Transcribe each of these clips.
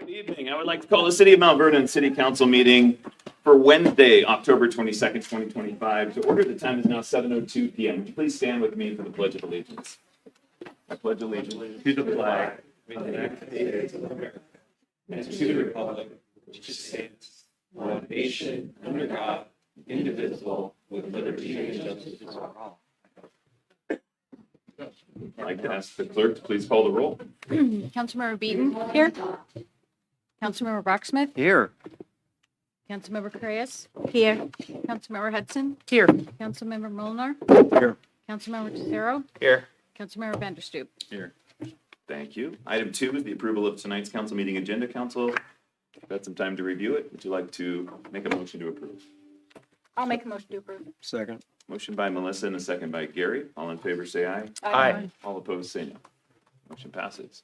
Good evening. I would like to call the City of Mount Vernon City Council meeting for Wednesday, October 22nd, 2025. To order, the time is now 7:02 p.m. Would you please stand with me for the Pledge of Allegiance? I pledge allegiance to the flag of the United States of America and to the republic which stands one nation under God, indivisible, with liberty and justice for all. I'd like to ask the clerk to please call the roll. Councilmember Beaton. Here. Councilmember Brocksmith. Here. Councilmember Carreras. Here. Councilmember Hudson. Here. Councilmember Molnar. Here. Councilmember Tesoro. Here. Councilmember Vanderstoop. Here. Thank you. Item 2 is the approval of tonight's council meeting agenda. Council, you've had some time to review it. Would you like to make a motion to approve? I'll make a motion to approve. Second. Motion by Melissa and a second by Gary. All in favor, say aye. Aye. All opposed, say no. Motion passes.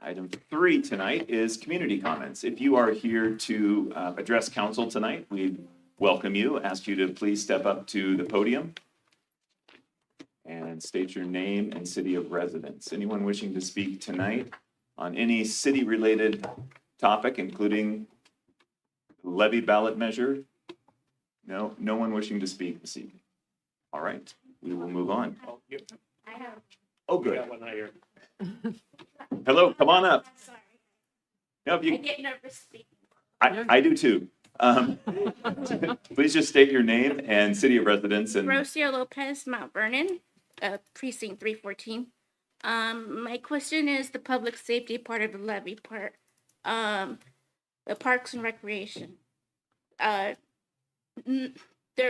Item 3 tonight is community comments. If you are here to address council tonight, we welcome you. Ask you to please step up to the podium and state your name and city of residence. Anyone wishing to speak tonight on any city-related topic, including levy ballot measure? No one wishing to speak this evening. All right, we will move on. Oh, good. Hello, come on up. Sorry. No, I get nervous speaking. I do too. Please just state your name and city of residence and Rocio Lopez, Mount Vernon, precinct 314. My question is the public safety part of the levy part, the parks and recreation. They're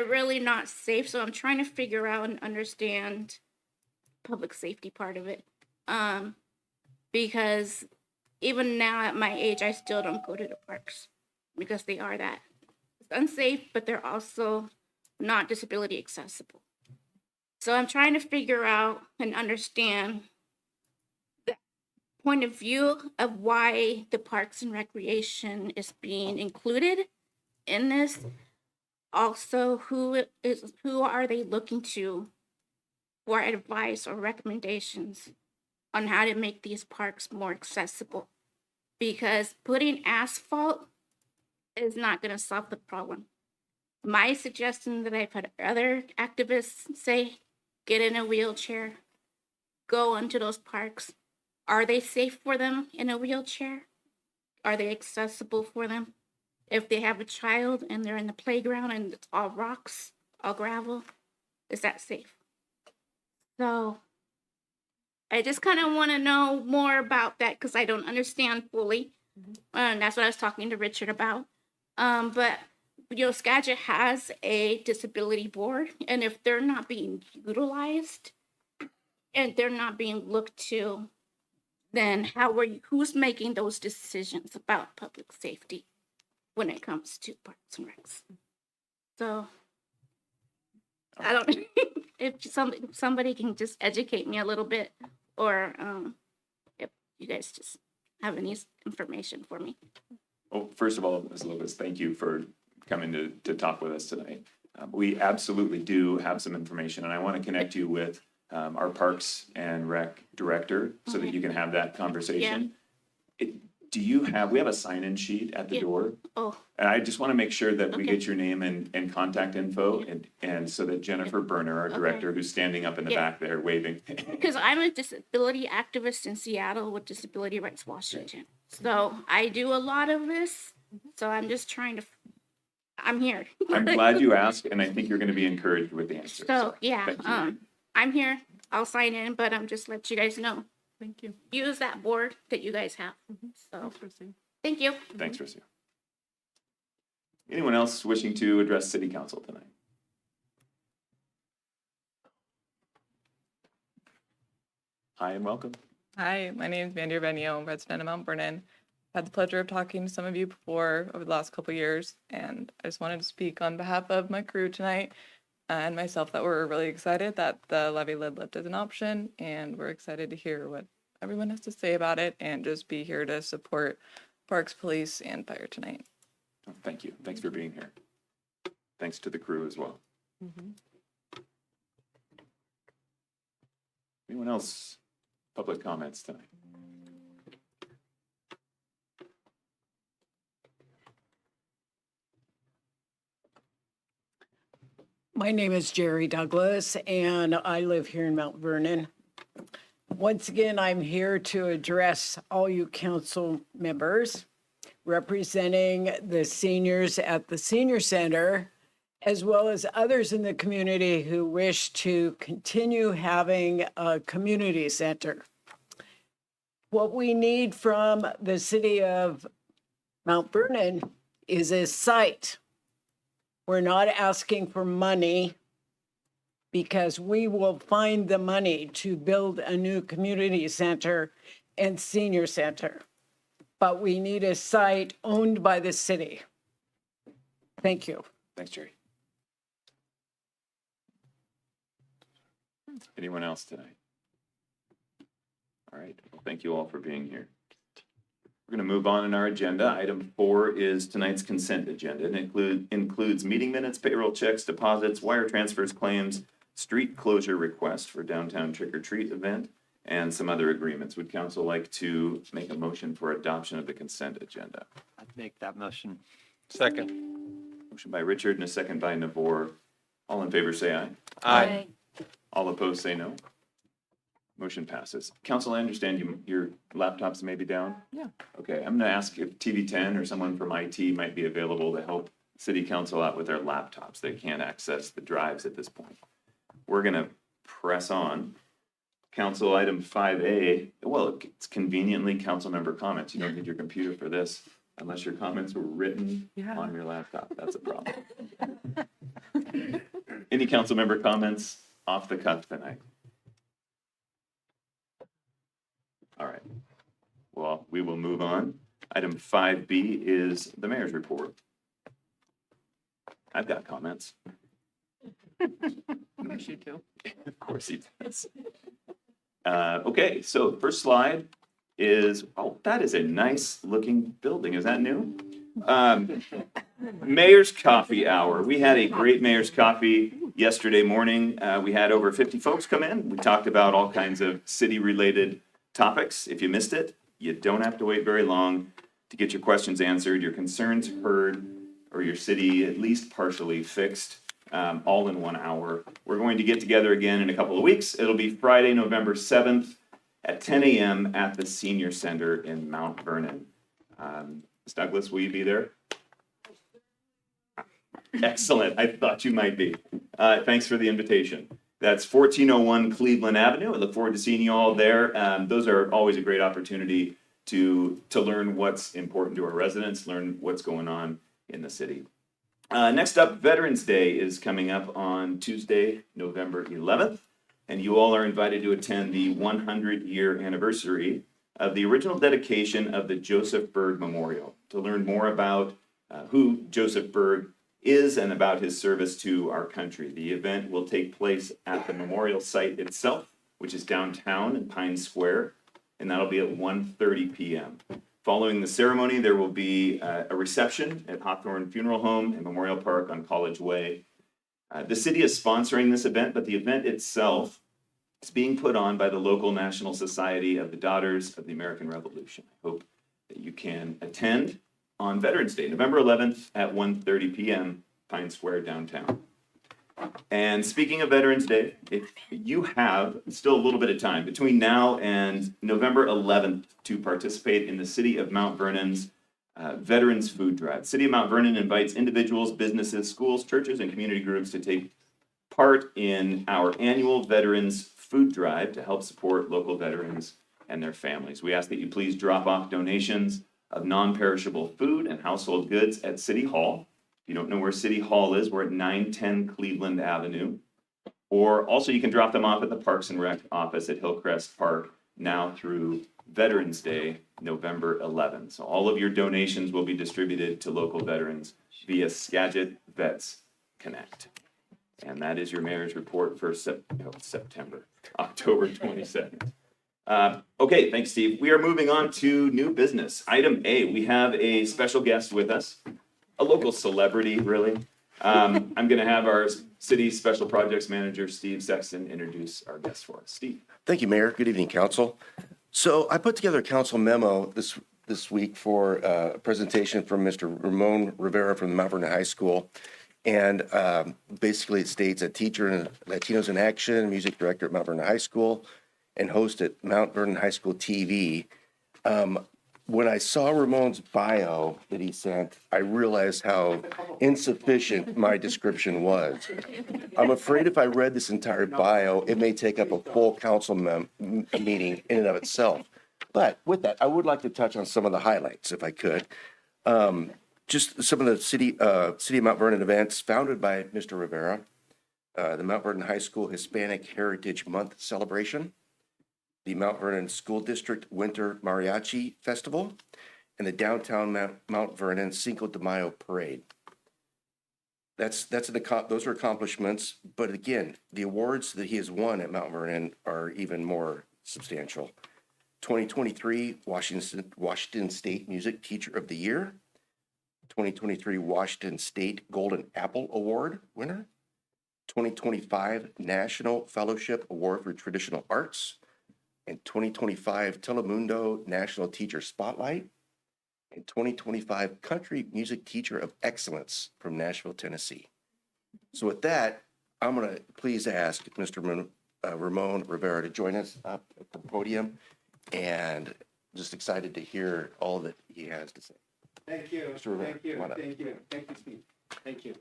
really not safe, so I'm trying to figure out and understand public safety part of it. Because even now at my age, I still don't go to the parks because they are that. It's unsafe, but they're also not disability accessible. So I'm trying to figure out and understand the point of view of why the parks and recreation is being included in this. Also, who are they looking to for advice or recommendations on how to make these parks more accessible? Because putting asphalt is not going to solve the problem. My suggestion that I've had other activists say, get in a wheelchair, go into those parks. Are they safe for them in a wheelchair? Are they accessible for them? If they have a child and they're in the playground and it's all rocks, all gravel, is that safe? So I just kind of want to know more about that because I don't understand fully. And that's what I was talking to Richard about. But, Skagit has a disability board, and if they're not being utilized and they're not being looked to, then who's making those decisions about public safety when it comes to parks and recs? So I don't if somebody can just educate me a little bit, or if you guys just have any information for me. well, first of all, Ms. Lopez, thank you for coming to talk with us tonight. We absolutely do have some information, and I want to connect you with our Parks and Rec director so that you can have that conversation. We have a sign-in sheet at the door? Oh, And I just want to make sure that we Okay. get your name and contact info, and so that Jennifer Berner, our director, who's standing up in the Yeah. back there waving. because I'm a disability activist in Seattle with Disability Rights Washington. So I do a lot of this. So I'm just trying to, I'm here. I'm glad you asked, and I think you're going to be encouraged with the answer. So, yeah, thank you. I'm here. I'll sign in, but I'm just let you guys know. Thank you. Use that board that you guys have. So, thank you. Thanks, Rocio. Anyone else wishing to address City Council tonight? Hi and welcome. Hi, my name is Mandy Venio, I'm resident of Mount Vernon. Had the pleasure of talking to some of you before over the last couple of years, and I just wanted to speak on behalf of my crew tonight and myself that we're really excited that the levy lid lift is an option, and we're excited to hear what everyone has to say about it and just be here to support Parks, Police, and Fire tonight. Oh, thank you. Thanks for being here. Thanks to the crew as well. Anyone else? Public comments tonight? My name is Jerry Douglas, and I live here in Mount Vernon. Once again, I'm here to address all you council members representing the seniors at the senior center, as well as others in the community who wish to continue having a community center. What we need from the city of Mount Vernon is a site. We're not asking for money because we will find the money to build a new community center and senior center. But we need a site owned by the city. Thank you. Thanks, Jerry. Anyone else tonight? All right, well, thank you all for being here. We're going to move on in our agenda. Item 4 is tonight's consent agenda. It includes meeting minutes, payroll checks, deposits, wire transfers, claims, street closure request for downtown trick-or-treat event, and some other agreements. Would council like to make a motion for adoption of the consent agenda? I'd make that motion. Second. Motion by Richard and a second by Navor. All in favor say aye. Aye. All opposed say no. Motion passes. Council, I understand your laptops may be down? Yeah. Okay, I'm gonna ask if TV10 or someone from IT might be available to help city council out with their laptops. They can't access the drives at this point. We're gonna press on. Council item 5A, well, it's conveniently council member comments. You don't need your computer for this unless your comments were written on your laptop. That's a problem. Any council member comments off the cuff tonight? All right. Well, we will move on. Item 5B is the mayor's report. I've got comments. Of course you do. Of course he does. Okay, so first slide is, oh, that is a nice looking building. Is that new? Mayor's Coffee Hour. We had a great Mayor's Coffee yesterday morning. We had over 50 folks come in. We talked about all kinds of city-related topics. If you missed it, you don't have to wait very long to get your questions answered, your concerns heard, or your city at least partially fixed, all in 1 hour. We're going to get together again in a couple of weeks. It'll be Friday, November 7th at 10 a.m. at the Senior Center in Mount Vernon. Ms. Douglas, will you be there? Excellent. I thought you might be. Thanks for the invitation. That's 1401 Cleveland Avenue. I look forward to seeing you all there. Those are always a great opportunity to learn what's important to our residents, learn what's going on in the city. Next up, Veterans Day is coming up on Tuesday, November 11th, and you all are invited to attend the 100-year anniversary of the original dedication of the Joseph Berg Memorial. To learn more about who Joseph Berg is and about his service to our country. The event will take place at the memorial site itself, which is downtown in Pine Square, and that'll be at 1:30 p.m. Following the ceremony, there will be a reception at Hawthorne Funeral Home and Memorial Park on College Way. The city is sponsoring this event, but the event itself is being put on by the local National Society of the Daughters of the American Revolution. I hope that you can attend on Veterans Day, November 11th at 1:30 p.m., Pine Square downtown. And speaking of Veterans Day, if you have still a little bit of time between now and November 11th to participate in the City of Mount Vernon's Veterans Food Drive. City of Mount Vernon invites individuals, businesses, schools, churches, and community groups to take part in our annual Veterans Food Drive to help support local veterans and their families. We ask that you please drop off donations of non-perishable food and household goods at City Hall. If you don't know where City Hall is, we're at 910 Cleveland Avenue. Or also you can drop them off at the Parks and Rec office at Hillcrest Park now through Veterans Day, November 11th. So all of your donations will be distributed to local veterans via Skagit Vets Connect. And that is your mayor's report for October 22nd. Okay, thanks, Steve. We are moving on to new business. Item A, we have a special guest with us, a local celebrity, really. I'm going to have our city special projects manager, Steve Sexton, introduce our guest for us. Steve. Thank you, Mayor. Good evening, Council. So I put together a council memo this week for a presentation from Mr. Ramon Rivera from the Mount Vernon High School. And basically it states a teacher in Latinos in Action, music director at Mount Vernon High School, and host at Mount Vernon High School TV. When I saw Ramon's bio that he sent, I realized how insufficient my description was. I'm afraid if I read this entire bio, it may take up a full council meeting in and of itself. But with that, I would like to touch on some of the highlights, if I could. Just some of the City of Mount Vernon events founded by Mr. Rivera, the Mount Vernon High School Hispanic Heritage Month celebration, the Mount Vernon School District Winter Mariachi Festival, and the downtown Mount Vernon Cinco de Mayo Parade. Those are accomplishments, but again, the awards that he has won at Mount Vernon are even more substantial. 2023 Washington State Music Teacher of the Year, 2023 Washington State Golden Apple Award winner, 2025 National Fellowship Award for Traditional Arts, and 2025 Telemundo National Teacher Spotlight, and 2025 Country Music Teacher of Excellence from Nashville, Tennessee. So with that, I'm going to please ask Mr. Ramon Rivera to join us up at the podium, and just excited to hear all that he has to say. Thank you. Mr. Rivera, Thank you. come on up. Thank you. Thank you, Steve. Thank you.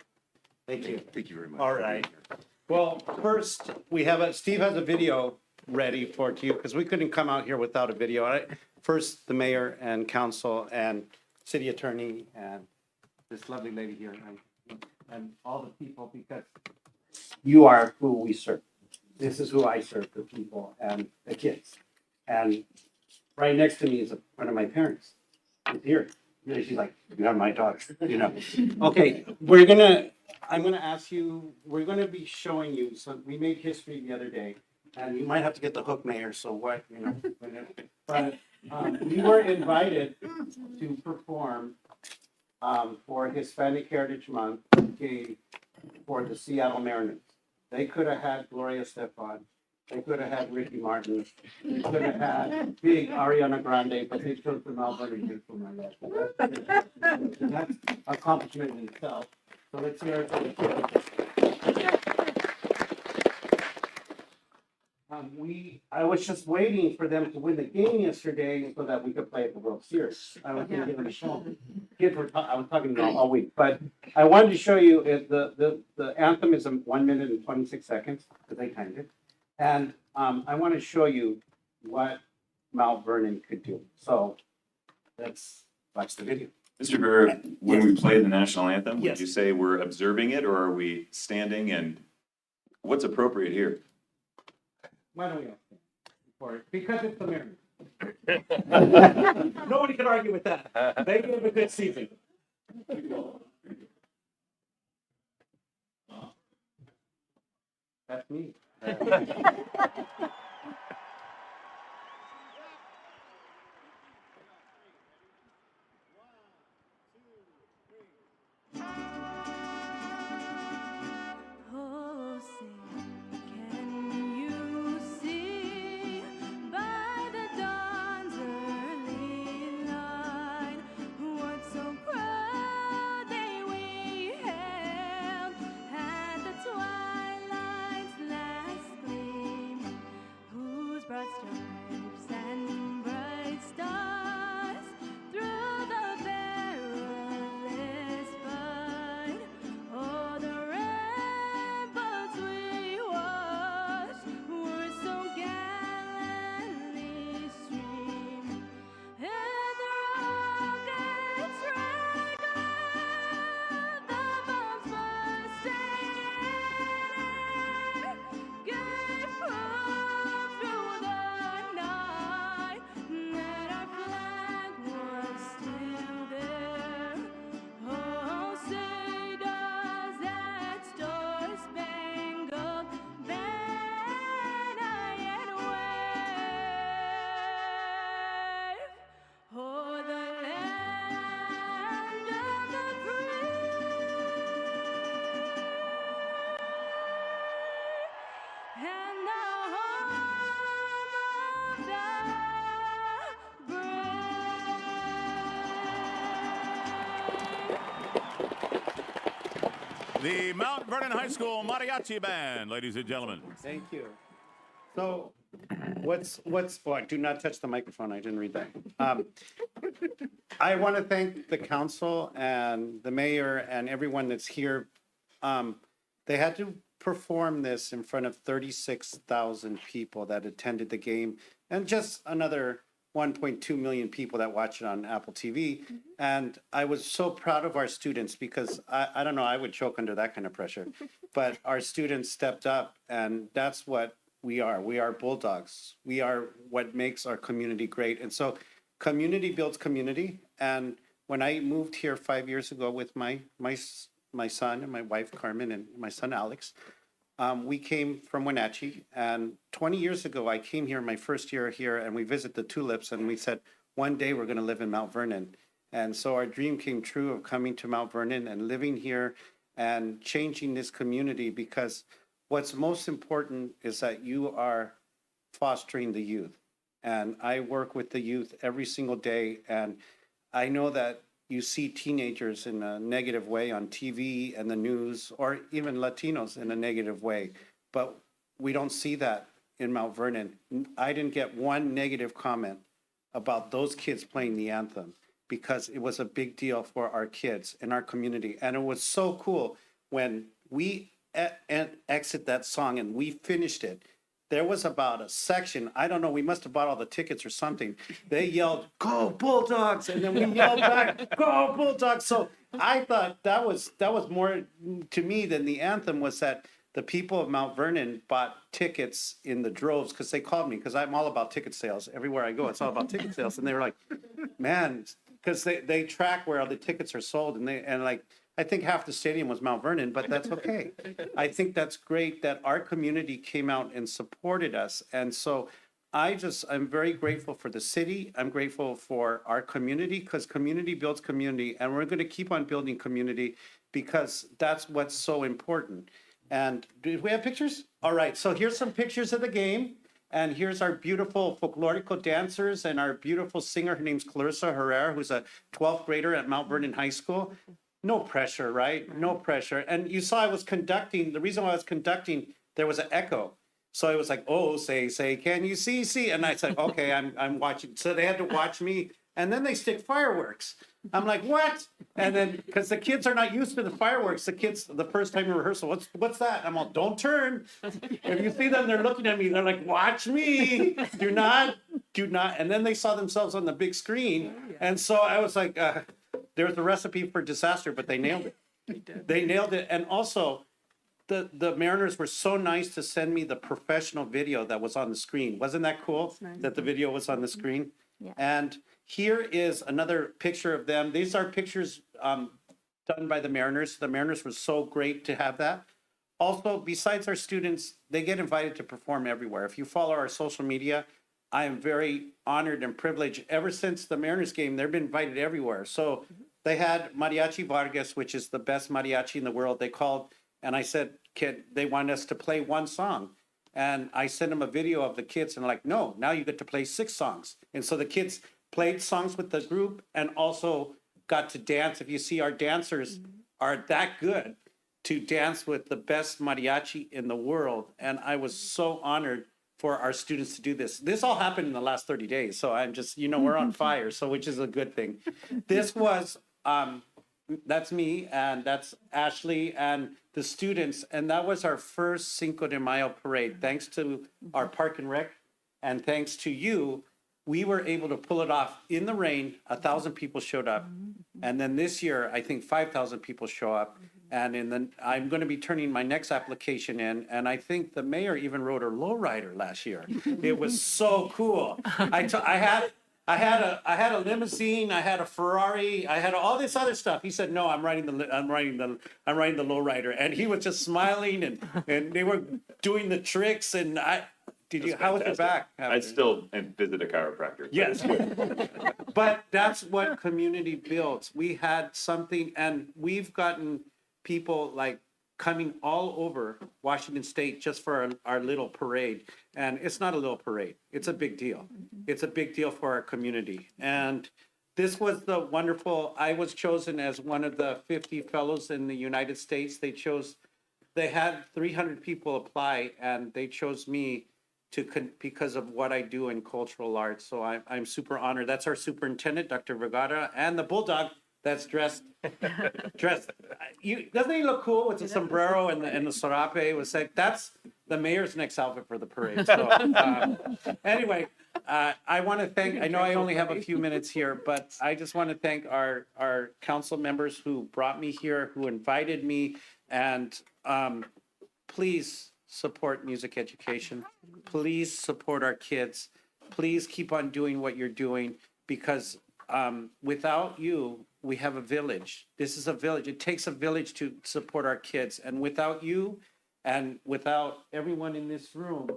Thank you. Thank you very much. All right. Well, first, Steve has a video ready for you because we couldn't come out here without a video. First, the mayor and council and city attorney and this lovely lady here and all the people, because you are who we serve. This is who I serve, the people and the kids. And right next to me is one of my parents. He's here. She's like, you have my daughter, you know. Okay, we're gonna be showing you, so we made history the other day, and you might have to get the hook, Mayor, so what, you know. But we were invited to perform for Hispanic Heritage Month for the Seattle Mariners. They could have had Gloria Estefan. They could have had Ricky Martin. They could have had big Ariana Grande, but they chose the Mount Vernon Youth for my life. That's an accomplishment in itself. So let's hear it for the kids. I was just waiting for them to win the game yesterday so that we could play at the World Series. I was going to give them a show. I was talking to them all week, but I wanted to show you the anthem is 1 minute and 26 seconds because they timed it. And I want to show you what Mount Vernon could do. So let's watch the video. Mr. Rivera, when we play the national anthem, would Yes. you say we're observing it or are we standing, and what's appropriate here? Why don't we all stand for it? Because it's the Mariners. Nobody can argue with that. They gave a good season. That's me. Oh, say, can you see by the dawn's early light what so proudly we hailed at the twilight's last gleam the Mount Vernon High School Mariachi Band, ladies and gentlemen. Thank you. So do not touch the microphone. I didn't read that. I want to thank the council and the mayor and everyone that's here. They had to perform this in front of 36,000 people that attended the game and just another 1.2 million people that watch it on Apple TV. And I was so proud of our students because I don't know, I would choke under that kind of pressure. But our students stepped up, and that's what we are. We are bulldogs. We are what makes our community great. And so community builds community. And when I moved here 5 years ago with my son and my wife Carmen and my son Alex, we came from Wenatchee, and 20 years ago, I came here my first year here, and we visited the tulips, and we said, one day we're going to live in Mount Vernon. And so our dream came true of coming to Mount Vernon and living here and changing this community, because what's most important is that you are fostering the youth. And I work with the youth every single day, and I know that you see teenagers in a negative way on TV and the news, or even Latinos in a negative way, but we don't see that in Mount Vernon. I didn't get one negative comment about those kids playing the anthem, because it was a big deal for our kids in our community. And it was so cool when we exit that song and we finished it. There was about a section, I don't know, we must have bought all the tickets or something. They yelled, "Go Bulldogs!" And then we yelled back, "Go Bulldogs!" So I thought that was more to me than the anthem, was that the people of Mount Vernon bought tickets in the droves, because they called me, because I'm all about ticket sales. Everywhere I go, it's all about ticket sales. And they were like, man, because they track where all the tickets are sold, and like, I think half the stadium was Mount Vernon, but that's okay. I think that's great that our community came out and supported us. And so I'm very grateful for the city. I'm grateful for our community, because community builds community, and we're going to keep on building community, because that's what's so important. And do we have pictures? All right, so here's some pictures of the game. And here's our beautiful folklorico dancers and our beautiful singer. Her name's Clarissa Herrera, who's a 12th grader at Mount Vernon High School. No pressure, right? No pressure. And you saw I was conducting. The reason why I was conducting, there was an echo. So it was like, oh, say, can you see? And I said, okay, I'm watching. So they had to watch me. And then they stick fireworks. I'm like, what? And then, because the kids are not used to the fireworks. The kids, the first time in rehearsal, what's that? I'm all, don't turn. If you see them, they're looking at me. They're like, watch me. Do not. And then they saw themselves on the big screen. And so I was like, there's a recipe for disaster, but they nailed it. They nailed it. And also, the Mariners were so nice to send me the professional video that was on the screen. Wasn't that cool? Nice. That the video was on the screen? Yeah. And here is another picture of them. These are pictures done by the Mariners. The Mariners were so great to have that. Also, besides our students, they get invited to perform everywhere. If you follow our social media, I am very honored and privileged. Ever since the Mariners game, they've been invited everywhere. So they had Mariachi Vargas, which is the best mariachi in the world. They called, and I said, kid, they want us to play one song. And I sent them a video of the kids, and they're like, no, now you get to play 6 songs. And so the kids played songs with the group and also got to dance. If you see, our dancers are that good to dance with the best mariachi in the world. And I was so honored for our students to do this. This all happened in the last 30 days. So I'm just, we're on fire, so which is a good thing. This was, that's me, and that's Ashley and the students. And that was our first Cinco de Mayo parade. Thanks to our Park and Rec, and thanks to you, we were able to pull it off in the rain. 1,000 people showed up. And then this year, I think 5,000 people show up. And I'm going to be turning my next application in. And I think the mayor even rode a lowrider last year. It was so cool. I had a limousine, I had a Ferrari, I had all this other stuff. He said, "No, I'm riding the lowrider," and he was just smiling, and they were doing the tricks. And how was your back? I still visit a chiropractor. Yes, but that's what community builds. We had something, and we've gotten people like coming all over Washington State just for our little parade. And it's not a little parade. It's a big deal. It's a big deal for our community. And this was the wonderful, I was chosen as one of the 50 fellows in the United States. They had 300 people apply, and they chose me because of what I do in cultural arts. So I'm super honored. That's our superintendent, Dr. Vergara, and the bulldog that's dressed. Doesn't he look cool with the sombrero and the serape? It was like, that's the mayor's next outfit for the parade. So anyway, I want to thank, I know I only have a few minutes here, but I just want to thank our council members who brought me here, who invited me, and please support music education. Please support our kids. Please keep on doing what you're doing, because without you, we have a village. This is a village. It takes a village to support our kids. And without you and without everyone in this room,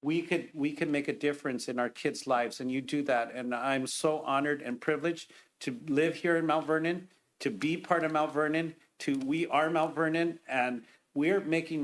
we could make a difference in our kids' lives. And you do that. And I'm so honored and privileged to live here in Mount Vernon, to be part of Mount Vernon, we are Mount Vernon, and we're making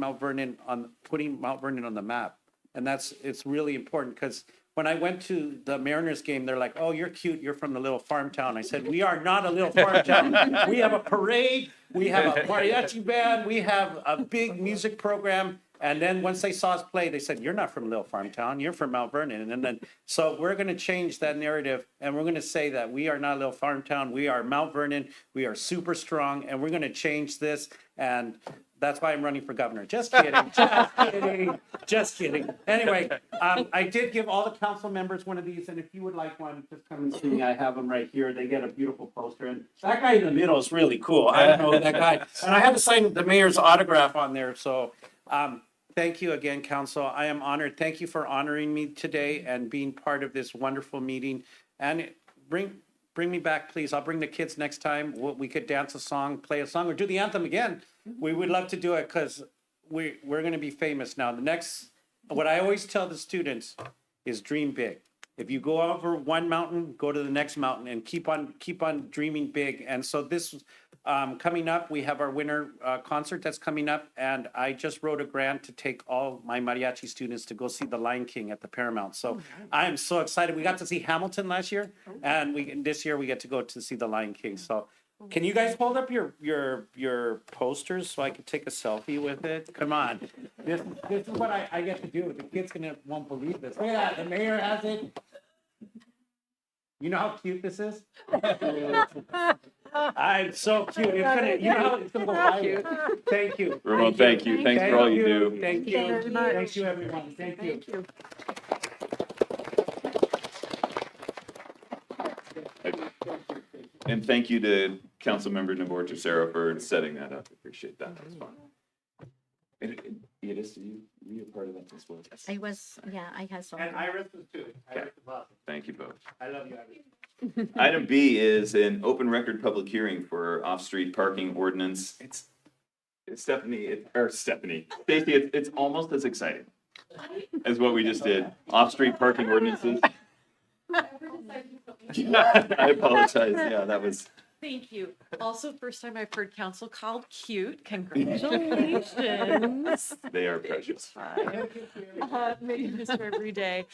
putting Mount Vernon on the map. And it's really important, because when I went to the Mariners game, they're like, "Oh, you're cute. You're from the little farm town." I said, "We are not a little farm town. We have a parade. We have a mariachi band. We have a big music program." And then once they saw us play, they said, "You're not from Little Farm Town. You're from Mount Vernon." And then, so we're going to change that narrative, and we're going to say that we are not Little Farm Town. We are Mount Vernon. We are super strong, and we're going to change this. And that's why I'm running for governor. Just kidding. Just kidding. Just kidding. Anyway, I did give all the council members one of these, and if you would like one, just come and see me. I have them right here. They get a beautiful poster, and that guy in the middle is really cool. I don't know that guy. And I had to sign the mayor's autograph on there. So thank you again, council. I am honored. Thank you for honoring me today and being part of this wonderful meeting. And bring me back, please. I'll bring the kids next time. We could dance a song, play a song, or do the anthem again. We would love to do it, because we're going to be famous now. What I always tell the students is dream big. If you go over one mountain, go to the next mountain, and keep on dreaming big. And so this coming up, we have our winter concert that's coming up, and I just wrote a grant to take all my mariachi students to go see The Lion King at the Paramount. So I am so excited. We got to see Hamilton last year, and this year we get to go to see The Lion King. So can you guys hold up your posters so I can take a selfie with it? Come on. This is what I get to do. The kids won't believe this. Look at that. The mayor has it. You know how cute this is? I'm so cute. It's gonna go viral. Thank you. Ramon, thank you. Thanks for all you do. Thank you. Thank you, everyone. Thank you. And thank you to Councilmember Nabor Tercero for setting that up. Appreciate that. That was fun. And Edith, were you a part of that as well? I was, yeah, I had some. And Iris was too. Iris was awesome. Thank you both. I love you, Iris. Item B is an open record public hearing for off-street parking ordinance. It's Stephanie, it's almost as exciting as what we just did. Off-street parking ordinances. I apologize. Yeah, that was. Thank you. Also, first time I've heard council called cute. Congratulations. They are precious. Maybe just for every day.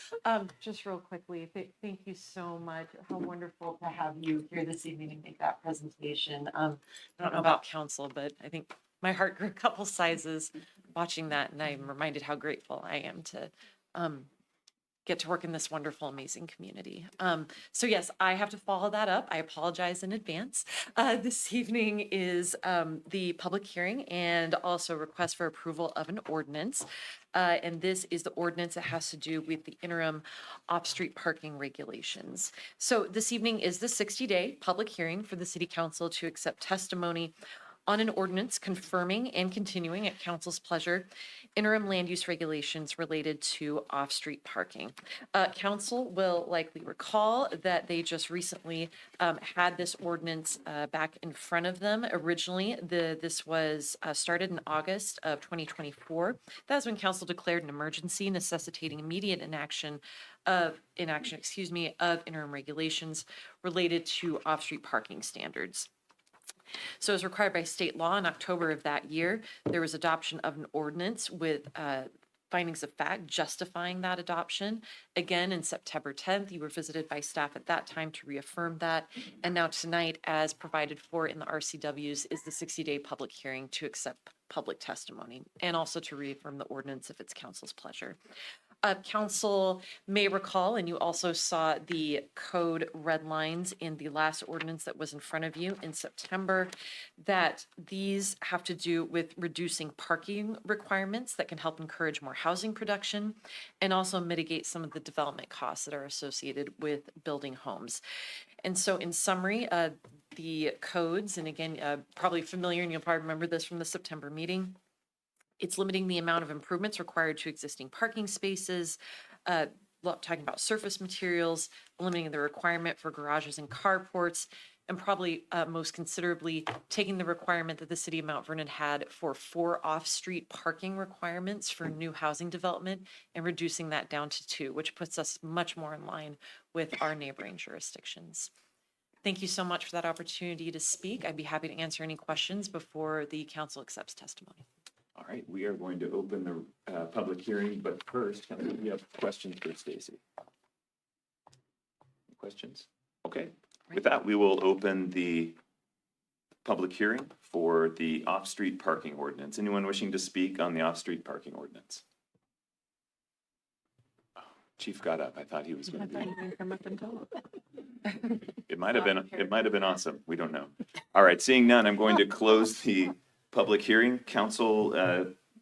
Just real quickly, thank you so much. How wonderful to have you here this evening and make that presentation. I don't know about council, but I think my heart grew a couple sizes watching that, and I'm reminded how grateful I am to get to work in this wonderful, amazing community. So yes, I have to follow that up. I apologize in advance. This evening is the public hearing and also request for approval of an ordinance. And this is the ordinance that has to do with the interim off-street parking regulations. So this evening is the 60-day public hearing for the City Council to accept testimony on an ordinance confirming and continuing at council's pleasure interim land use regulations related to off-street parking. Council will likely recall that they just recently had this ordinance back in front of them. Originally, this was started in August of 2024. That's when council declared an emergency necessitating immediate inaction of interim regulations related to off-street parking standards. So as required by state law in October of that year, there was adoption of an ordinance with findings of fact justifying that adoption. Again, in September 10th, you were visited by staff at that time to reaffirm that. And now tonight, as provided for in the RCWs, is the 60-day public hearing to accept public testimony and also to reaffirm the ordinance if it's council's pleasure. Council may recall, and you also saw the code red lines in the last ordinance that was in front of you in September, that these have to do with reducing parking requirements that can help encourage more housing production and also mitigate some of the development costs that are associated with building homes. And so in summary, the codes, and again, probably familiar, and you'll probably remember this from the September meeting, it's limiting the amount of improvements required to existing parking spaces, talking about surface materials, limiting the requirement for garages and carports, and probably most considerably taking the requirement that the city of Mount Vernon had for 4 off-street parking requirements for new housing development and reducing that down to 2, which puts us much more in line with our neighboring jurisdictions. Thank you so much for that opportunity to speak. I'd be happy to answer any questions before the council accepts testimony. All right, we are going to open the public hearing, but first, we have questions for Stacy. Questions? Okay. With that, we will open the public hearing for the off-street parking ordinance. Anyone wishing to speak on the off-street parking ordinance? Oh, Chief got up. I thought he was going to be. Come up and tell It might have been awesome. We don't know. All right, seeing none, I'm going to close the public hearing. Council,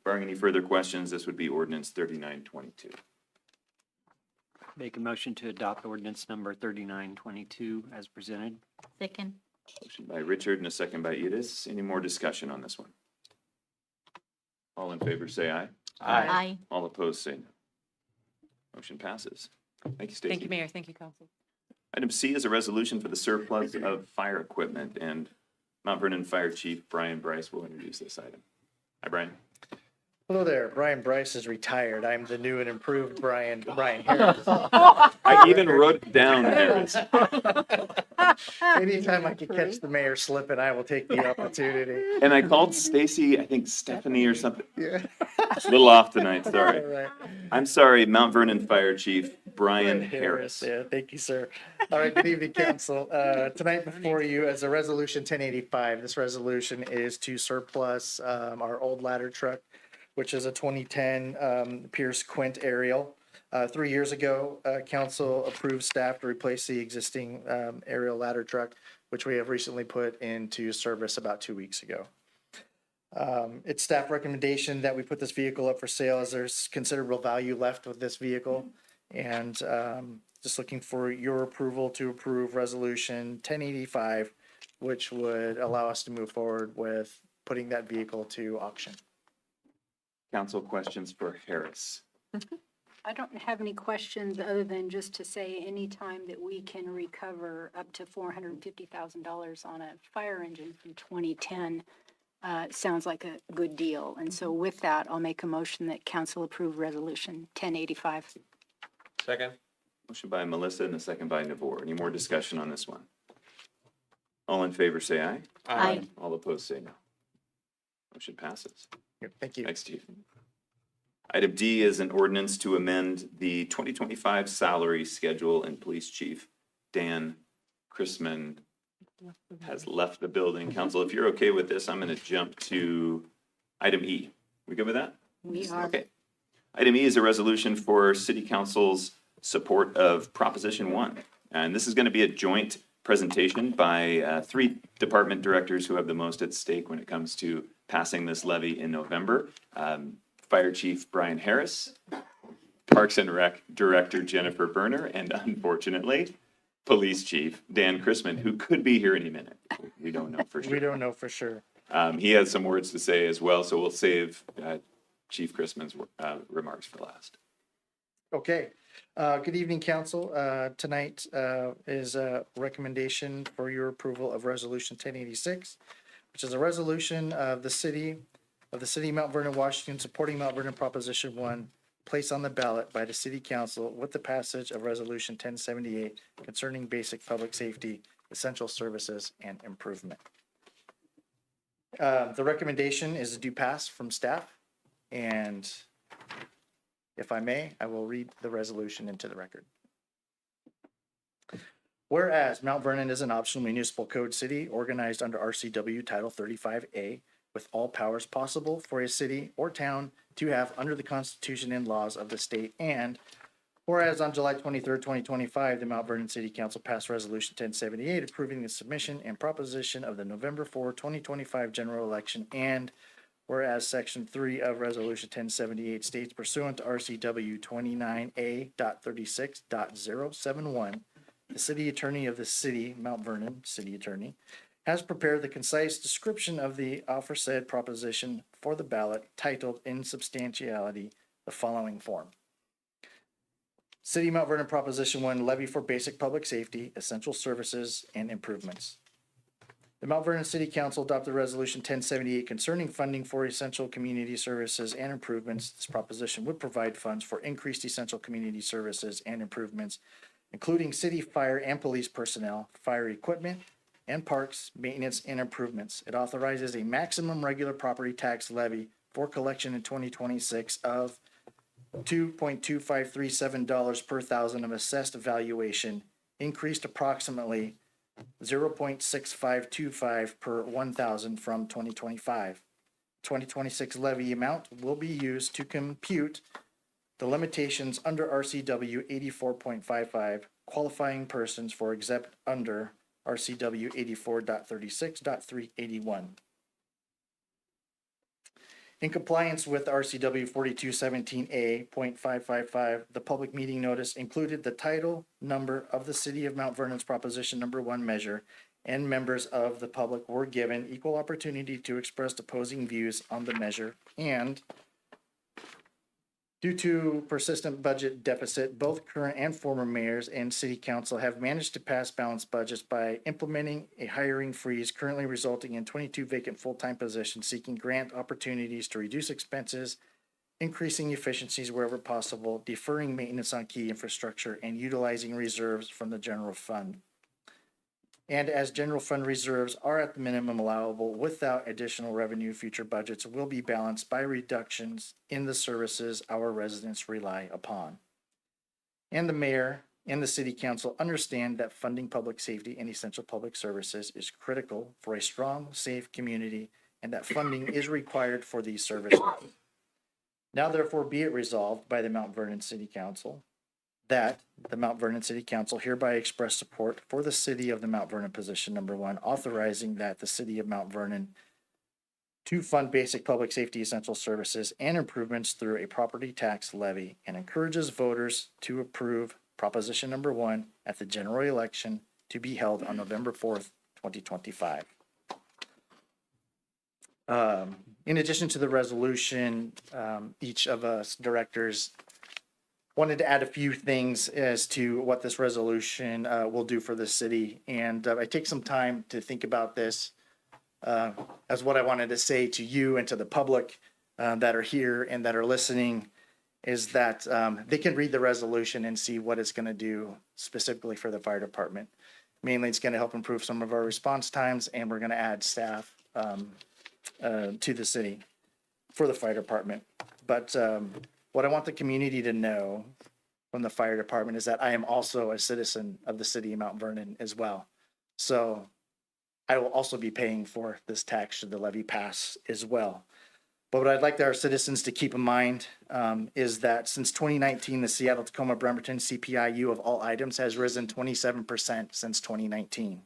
barring any further questions, this would be ordinance 3922. Make a motion to adopt ordinance number 3922 as presented. Second. Motion by Richard and a second by Edith. Any more discussion on this one? All in favor, say aye. Aye. All opposed, say no. Motion passes. Thank you, Stacy. Thank you, Mayor. Thank you, council. Item C is a resolution for the surplus of fire equipment, and Mount Vernon Fire Chief Brian Bryce will introduce this item. Hi, Brian. Hello there. Brian Bryce is retired. I'm the new and improved Brian Harris. I even wrote it down, Harris. Anytime I can catch the mayor slipping, I will take the opportunity. And I called Stacy, I think Stephanie or something. Yeah. A little off tonight, sorry. All right. I'm sorry, Mount Vernon Fire Chief Brian Harris. Yeah, thank you, sir. All right, good evening, council. Tonight before you as a resolution 1085. This resolution is to surplus our old ladder truck, which is a 2010 Pierce Quint aerial. 3 years ago, council approved staff to replace the existing aerial ladder truck, which we have recently put into service about 2 weeks ago. It's staff recommendation that we put this vehicle up for sale as there's considerable value left with this vehicle. And just looking for your approval to approve resolution 1085, which would allow us to move forward with putting that vehicle to auction. Council questions for Harris. I don't have any questions other than just to say anytime that we can recover up to $450,000 on a fire engine from 2010 sounds like a good deal. And so with that, I'll make a motion that council approve resolution 1085. Second. Motion by Melissa and a second by Navor. Any more discussion on this one? All in favor, say aye. Aye. All opposed, say no. Motion passes. Thank you. Thanks, Chief. Item D is an ordinance to amend the 2025 salary schedule, and Police Chief Dan Chrisman has left the building. Council, if you're okay with this, I'm going to jump to item E. We good with that? We are. Okay. Item E is a resolution for City Council's support of Proposition 1. And this is going to be a joint presentation by 3 department directors who have the most at stake when it comes to passing this levy in November. Fire Chief Brian Harris, Parks and Rec Director Jennifer Berner, and unfortunately, Police Chief Dan Chrisman, who could be here any minute. We don't know for sure. We don't know for sure. He has some words to say as well, so we'll save Chief Chrisman's remarks for last. Okay. Good evening, council. Tonight is a recommendation for your approval of resolution 1086, which is a resolution of the city of Mount Vernon, Washington, supporting Mount Vernon Proposition 1, placed on the ballot by the city council with the passage of resolution 1078 concerning basic public safety, essential services, and improvement. The recommendation is to do pass from staff, and If I may, I will read the resolution into the record. Whereas Mount Vernon is an optional municipal code city organized under RCW Title 35A with all powers possible for a city or town to have under the Constitution and laws of the state, and whereas on July 23rd, 2025, the Mount Vernon City Council passed Resolution 1078 approving the submission and proposition of the November 4, 2025 general election, and whereas Section 3 of Resolution 1078 states pursuant to RCW 29A.36.071, the city attorney of the city, Mount Vernon City Attorney, has prepared the concise description of the aforesaid proposition for the ballot titled in substantiality the following form. City of Mount Vernon Proposition 1, levy for basic public safety, essential services, and improvements. The Mount Vernon City Council adopted Resolution 1078 concerning funding for essential community services and improvements. This proposition would provide funds for increased essential community services and improvements, including city fire and police personnel, fire equipment, and parks, maintenance, and improvements. It authorizes a maximum regular property tax levy for collection in 2026 of $2.2537 per thousand of assessed valuation, increased approximately 0.6525 per 1,000 from 2025. 2026 levy amount will be used to compute the limitations under RCW 84.55, qualifying persons for exempt under RCW 84.36.381. In compliance with RCW 4217A.555, the public meeting notice included the title, number of the City of Mount Vernon's Proposition Number 1 measure, and members of the public were given equal opportunity to express opposing views on the measure, and due to persistent budget deficit, both current and former mayors and city council have managed to pass balanced budgets by implementing a hiring freeze currently resulting in 22 vacant full-time positions, seeking grant opportunities to reduce expenses, increasing efficiencies wherever possible, deferring maintenance on key infrastructure, and utilizing reserves from the general fund. And as general fund reserves are at the minimum allowable without additional revenue, future budgets will be balanced by reductions in the services our residents rely upon. And the mayor and the city council understand that funding public safety and essential public services is critical for a strong, safe community, and that funding is required for these services. Now therefore be it resolved by the Mount Vernon City Council that the Mount Vernon City Council hereby express support for the City of the Mount Vernon Position Number 1, authorizing that the City of Mount Vernon to fund basic public safety essential services and improvements through a property tax levy, and encourages voters to approve Proposition Number 1 at the general election to be held on November 4th, 2025. In addition to the resolution, each of us directors wanted to add a few things as to what this resolution will do for the city. And I take some time to think about this as what I wanted to say to you and to the public that are here and that are listening, is that they can read the resolution and see what it's going to do specifically for the fire department. Mainly, it's going to help improve some of our response times, and we're going to add staff to the city for the fire department. But what I want the community to know from the fire department is that I am also a citizen of the city of Mount Vernon as well. So I will also be paying for this tax should the levy pass as well. But what I'd like our citizens to keep in mind is that since 2019, the Seattle-Tacoma-Bremerton CPIU of all items has risen 27% since 2019.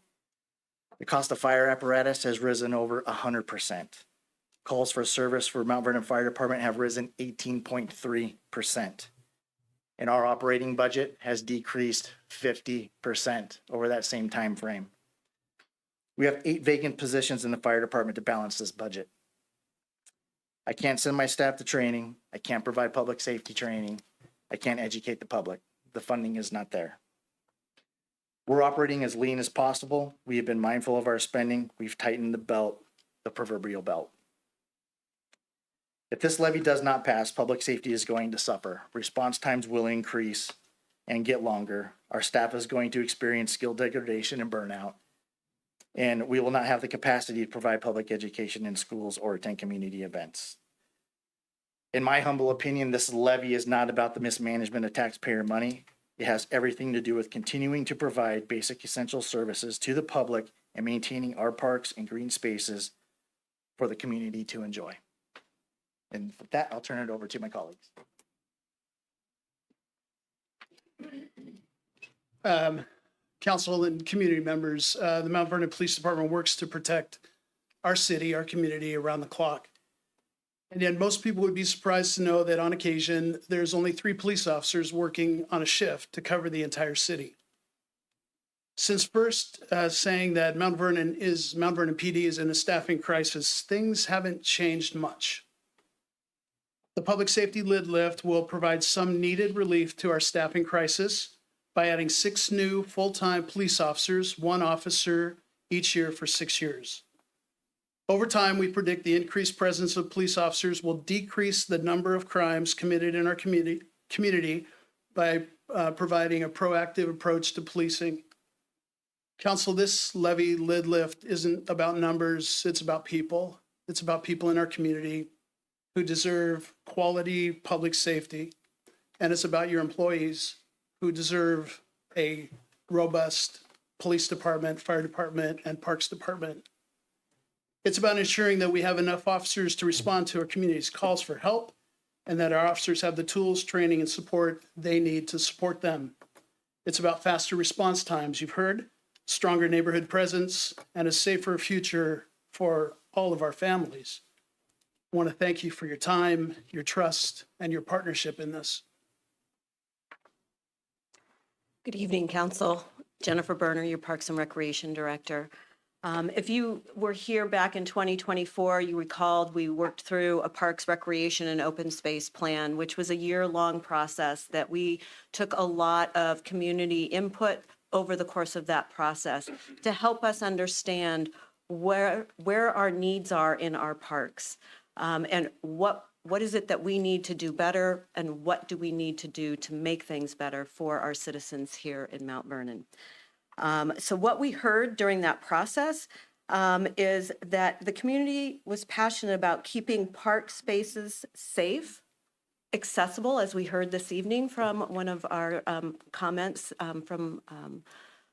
The cost of fire apparatus has risen over 100%. Calls for service for Mount Vernon Fire Department have risen 18.3%. And our operating budget has decreased 50% over that same time frame. We have 8 vacant positions in the fire department to balance this budget. I can't send my staff to training. I can't provide public safety training. I can't educate the public. The funding is not there. We're operating as lean as possible. We have been mindful of our spending. We've tightened the belt, the proverbial belt. If this levy does not pass, public safety is going to suffer. Response times will increase and get longer. Our staff is going to experience skill degradation and burnout. And we will not have the capacity to provide public education in schools or attend community events. In my humble opinion, this levy is not about the mismanagement of taxpayer money. It has everything to do with continuing to provide basic essential services to the public and maintaining our parks and green spaces for the community to enjoy. And with that, I'll turn it over to my colleagues. Council and community members, the Mount Vernon Police Department works to protect our city, our community around the clock. And yet most people would be surprised to know that on occasion, there's only 3 police officers working on a shift to cover the entire city. Since first saying that Mount Vernon PD is in a staffing crisis, things haven't changed much. The public safety lid lift will provide some needed relief to our staffing crisis by adding 6 new full-time police officers, 1 officer each year for 6 years. Over time, we predict the increased presence of police officers will decrease the number of crimes committed in our community by providing a proactive approach to policing. Council, this levy lid lift isn't about numbers, it's about people. It's about people in our community who deserve quality public safety. And it's about your employees who deserve a robust police department, fire department, and parks department. It's about ensuring that we have enough officers to respond to our community's calls for help and that our officers have the tools, training, and support they need to support them. It's about faster response times, you've heard, stronger neighborhood presence, and a safer future for all of our families. I want to thank you for your time, your trust, and your partnership in this. Good evening, Council. Jennifer Berner, your Parks and Recreation Director. If you were here back in 2024, you recalled we worked through a Parks, Recreation, and Open Space Plan, which was a year-long process that we took a lot of community input over the course of that process to help us understand where our needs are in our parks, and what is it that we need to do better, and what do we need to do to make things better for our citizens here in Mount Vernon. So what we heard during that process is that the community was passionate about keeping park spaces safe, accessible, as we heard this evening from one of our comments from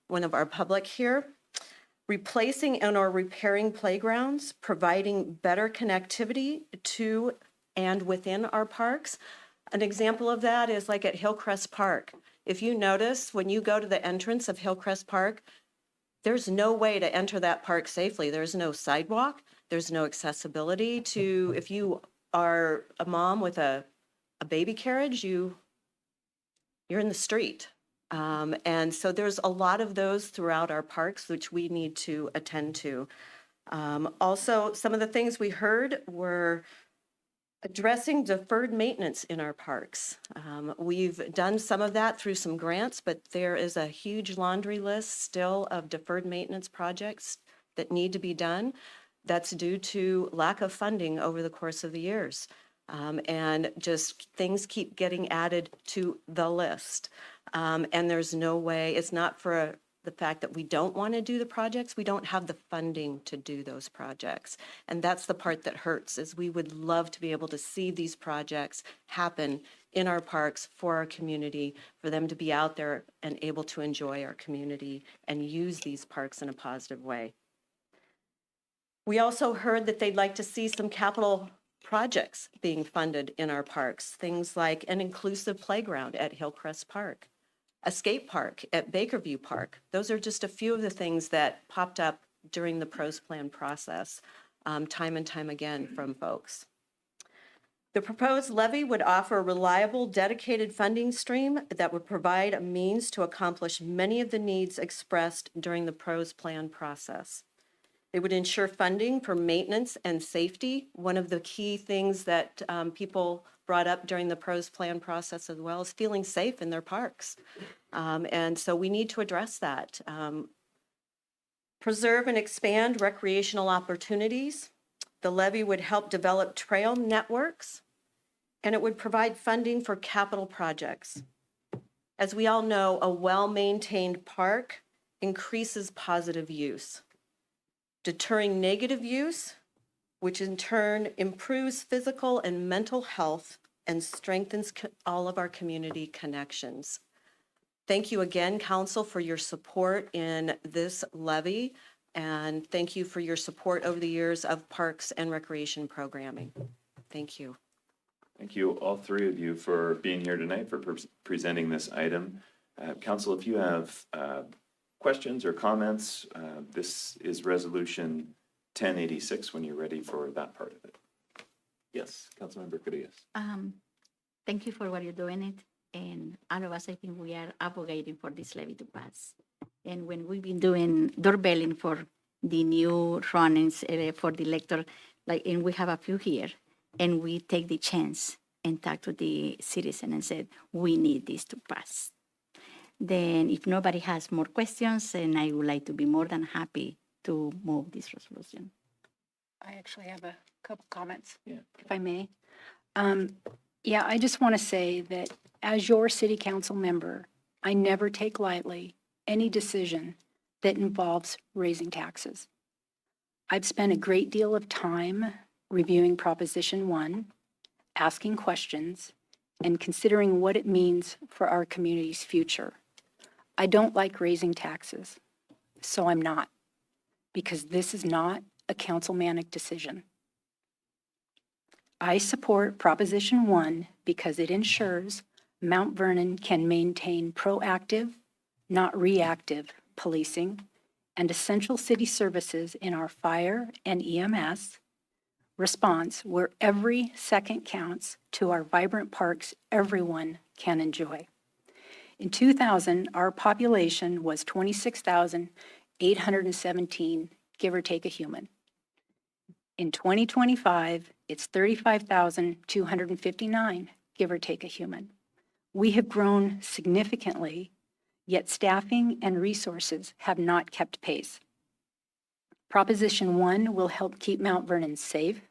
one of our public here, replacing and or repairing playgrounds, providing better connectivity to and within our parks. An example of that is like at Hillcrest Park. If you notice, when you go to the entrance of Hillcrest Park, there's no way to enter that park safely. There's no sidewalk. There's no accessibility to, if you are a mom with a baby carriage, you're in the street. And so there's a lot of those throughout our parks, which we need to attend to. Also, some of the things we heard were addressing deferred maintenance in our parks. We've done some of that through some grants, but there is a huge laundry list still of deferred maintenance projects that need to be done. That's due to lack of funding over the course of the years. And just things keep getting added to the list. And there's no way, it's not for the fact that we don't want to do the projects, we don't have the funding to do those projects. And that's the part that hurts, is we would love to be able to see these projects happen in our parks for our community, for them to be out there and able to enjoy our community and use these parks in a positive way. We also heard that they'd like to see some capital projects being funded in our parks, things like an inclusive playground at Hillcrest Park, a skate park at Bakerview Park. Those are just a few of the things that popped up during the pros plan process, time and time again from folks. The proposed levy would offer a reliable, dedicated funding stream that would provide a means to accomplish many of the needs expressed during the pros plan process. It would ensure funding for maintenance and safety. One of the key things that people brought up during the pros plan process as well is feeling safe in their parks. And so we need to address that. Preserve and expand recreational opportunities. The levy would help develop trail networks, and it would provide funding for capital projects. As we all know, a well-maintained park increases positive use. Deterring negative use which in turn improves physical and mental health and strengthens all of our community connections. Thank you again, Council, for your support in this levy, and thank you for your support over the years of Parks and Recreation programming. Thank you. Thank you, all three of you, for being here tonight, for presenting this item. Council, if you have questions or comments, this is Resolution 1086 when you're ready for that part of it. Yes, Councilmember Carillas. Thank you for what you're doing it. And all of us, I think we are advocating for this levy to pass. And when we've been doing doorbelling for the new runnings for the elector, and we have a few here, and we take the chance and talk to the citizen and said, we need this to pass. Then if nobody has more questions, then I would like to be more than happy to move this resolution. I actually have a couple comments, Yeah. if I may. Yeah, I just want to say that as your city council member, I never take lightly any decision that involves raising taxes. I've spent a great deal of time reviewing Proposition 1, asking questions, and considering what it means for our community's future. I don't like raising taxes, so I'm not, because this is not a councilmanic decision. I support Proposition 1 because it ensures Mount Vernon can maintain proactive, not reactive, policing and essential city services in our fire and EMS response, where every second counts, to our vibrant parks everyone can enjoy. In 2000, our population was 26,817, give or take a human. In 2025, it's 35,259, give or take a human. We have grown significantly, yet staffing and resources have not kept pace. Proposition 1 will help keep Mount Vernon safe,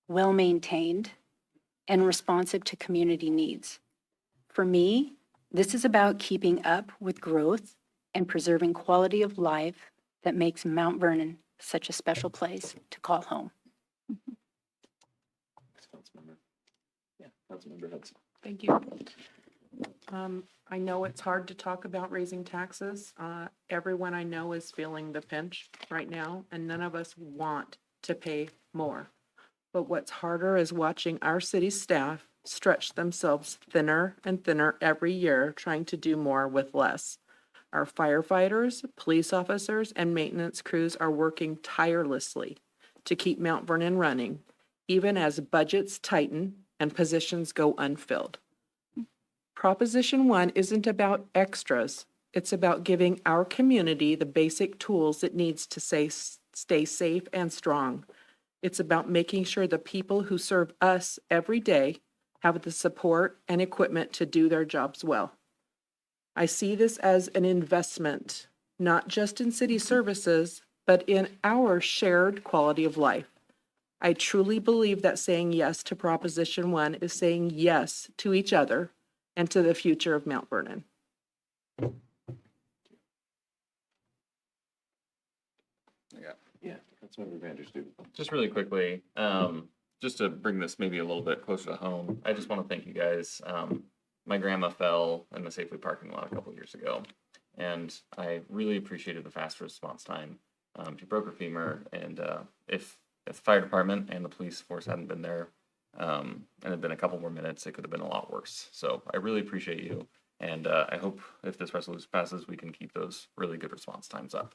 well-maintained, and responsive to community needs. For me, this is about keeping up with growth and preserving quality of life that makes Mount Vernon such a special place to call home. Councilmember. Yeah, Councilmember Hudson. Thank you. I know it's hard to talk about raising taxes. Everyone I know is feeling the pinch right now, and none of us want to pay more. But what's harder is watching our city staff stretch themselves thinner and thinner every year, trying to do more with less. Our firefighters, police officers, and maintenance crews are working tirelessly to keep Mount Vernon running, even as budgets tighten and positions go unfilled. Proposition 1 isn't about extras. It's about giving our community the basic tools it needs to stay safe and strong. It's about making sure the people who serve us every day have the support and equipment to do their jobs well. I see this as an investment, not just in city services, but in our shared quality of life. I truly believe that saying yes to Proposition 1 is saying yes to each other and to the future of Mount Vernon. Yeah, Councilmember Vandersloot. Just really quickly, just to bring this maybe a little bit closer to home, I just want to thank you guys. My grandma fell in the Safeway parking lot a couple years ago, and I really appreciated the fast response time. She broke her femur, and if the fire department and the police force hadn't been there, and it had been a couple more minutes, it could have been a lot worse. So I really appreciate you, and I hope if this resolution passes, we can keep those really good response times up.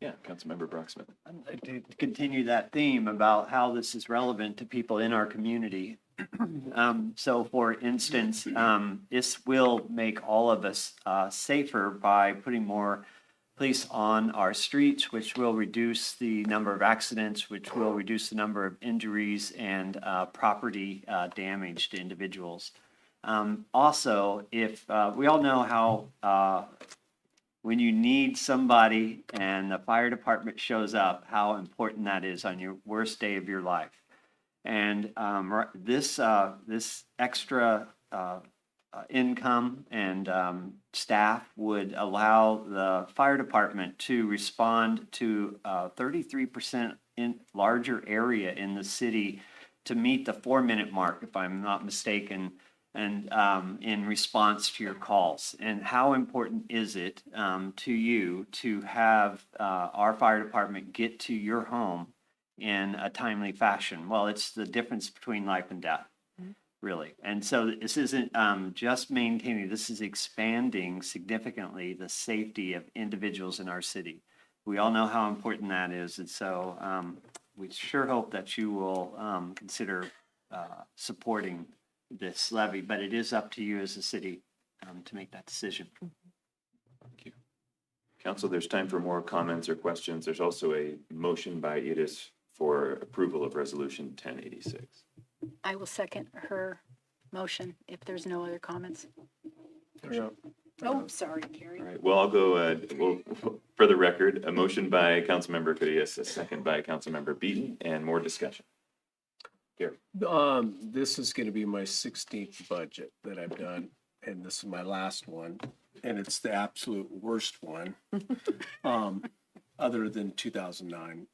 Yeah, Councilmember Brocksmith. I'd like to continue that theme about how this is relevant to people in our community. So for instance, this will make all of us safer by putting more police on our streets, which will reduce the number of accidents, which will reduce the number of injuries and property damage to individuals. Also, if we all know how when you need somebody and the fire department shows up, how important that is on your worst day of your life. And this extra income and staff would allow the fire department to respond to 33% in larger area in the city to meet the 4-minute mark, if I'm not mistaken, and in response to your calls. And how important is it to you to have our fire department get to your home in a timely fashion? Well, it's the difference between life and death, really. And so this isn't just maintaining, this is expanding significantly the safety of individuals in our city. We all know how important that is. And so we sure hope that you will consider supporting this levy, but it is up to you as a city to make that decision. Thank you. Council, there's time for more comments or questions. There's also a motion by Edith for approval of resolution 1086. I will second her motion if there's no other comments. Oh, sorry, Carrie. All right, well, I'll go, for the record, a motion by Councilmember Farias, a second by Councilmember Beaton, and more discussion. Here. This is gonna be my 16th budget that I've done, and this is my last one, and it's the absolute worst one, other than 2009.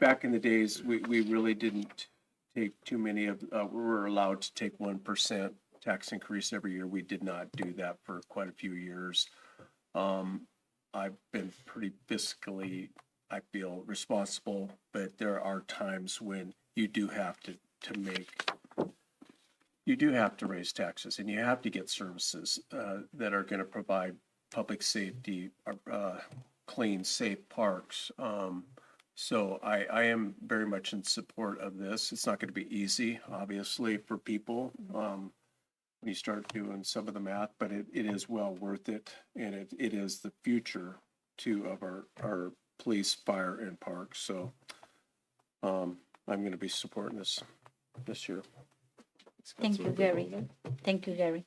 Back in the days, we really didn't take too many of, we were allowed to take 1% tax increase every year. We did not do that for quite a few years. I've been pretty fiscally, I feel, responsible, but there are times when you do have to raise taxes, and you have to get services that are going to provide public safety, clean, safe parks. So I am very much in support of this. It's not going to be easy, obviously, for people when you start doing some of the math, but it is well worth it, and it is the future too of our police, fire, and parks. So I'm going to be supporting this year. Thank you, Gary. Thank you, Gary.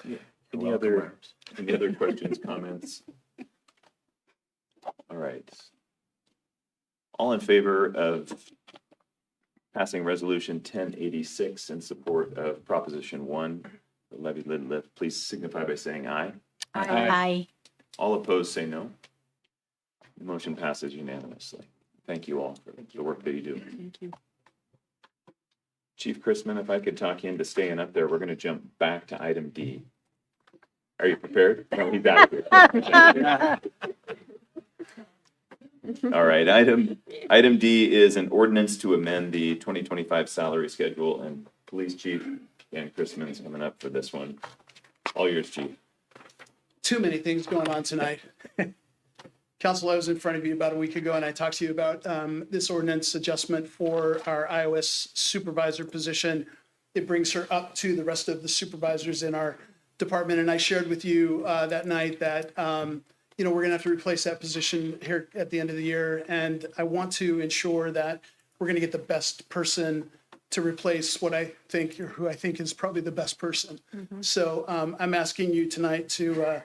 Yeah. Any other questions, comments? All right. All in favor of passing resolution 1086 in support of proposition 1, the levy lid lift, please signify by saying aye. Aye. All opposed say no. The motion passes unanimously. Thank you all for the work that you do. Thank you. Chief Chrisman, if I could talk you into staying up there, we're going to jump back to item D. Are you prepared? No, he's out of here. All right, item D is an ordinance to amend the 2025 salary schedule, and Police Chief Dan Chrisman's coming up for this one. All yours, Chief. Too many things going on tonight. Council, I was in front of you about a week ago and I talked to you about this ordinance adjustment for our iOS supervisor position. It brings her up to the rest of the supervisors in our department. And I shared with you that night that, we're going to have to replace that position here at the end of the year. And I want to ensure that we're going to get the best person to replace who I think is probably the best person. So I'm asking you tonight to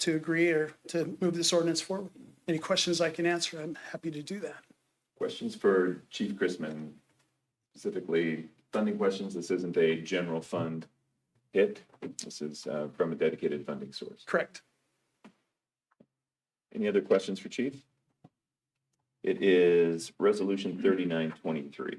agree or to move this ordinance forward. Any questions I can answer, I'm happy to do that. Questions for Chief Chrisman, specifically funding questions. This isn't a general fund hit. This is from a dedicated funding source. Correct. Any other questions for Chief? It is resolution 3923.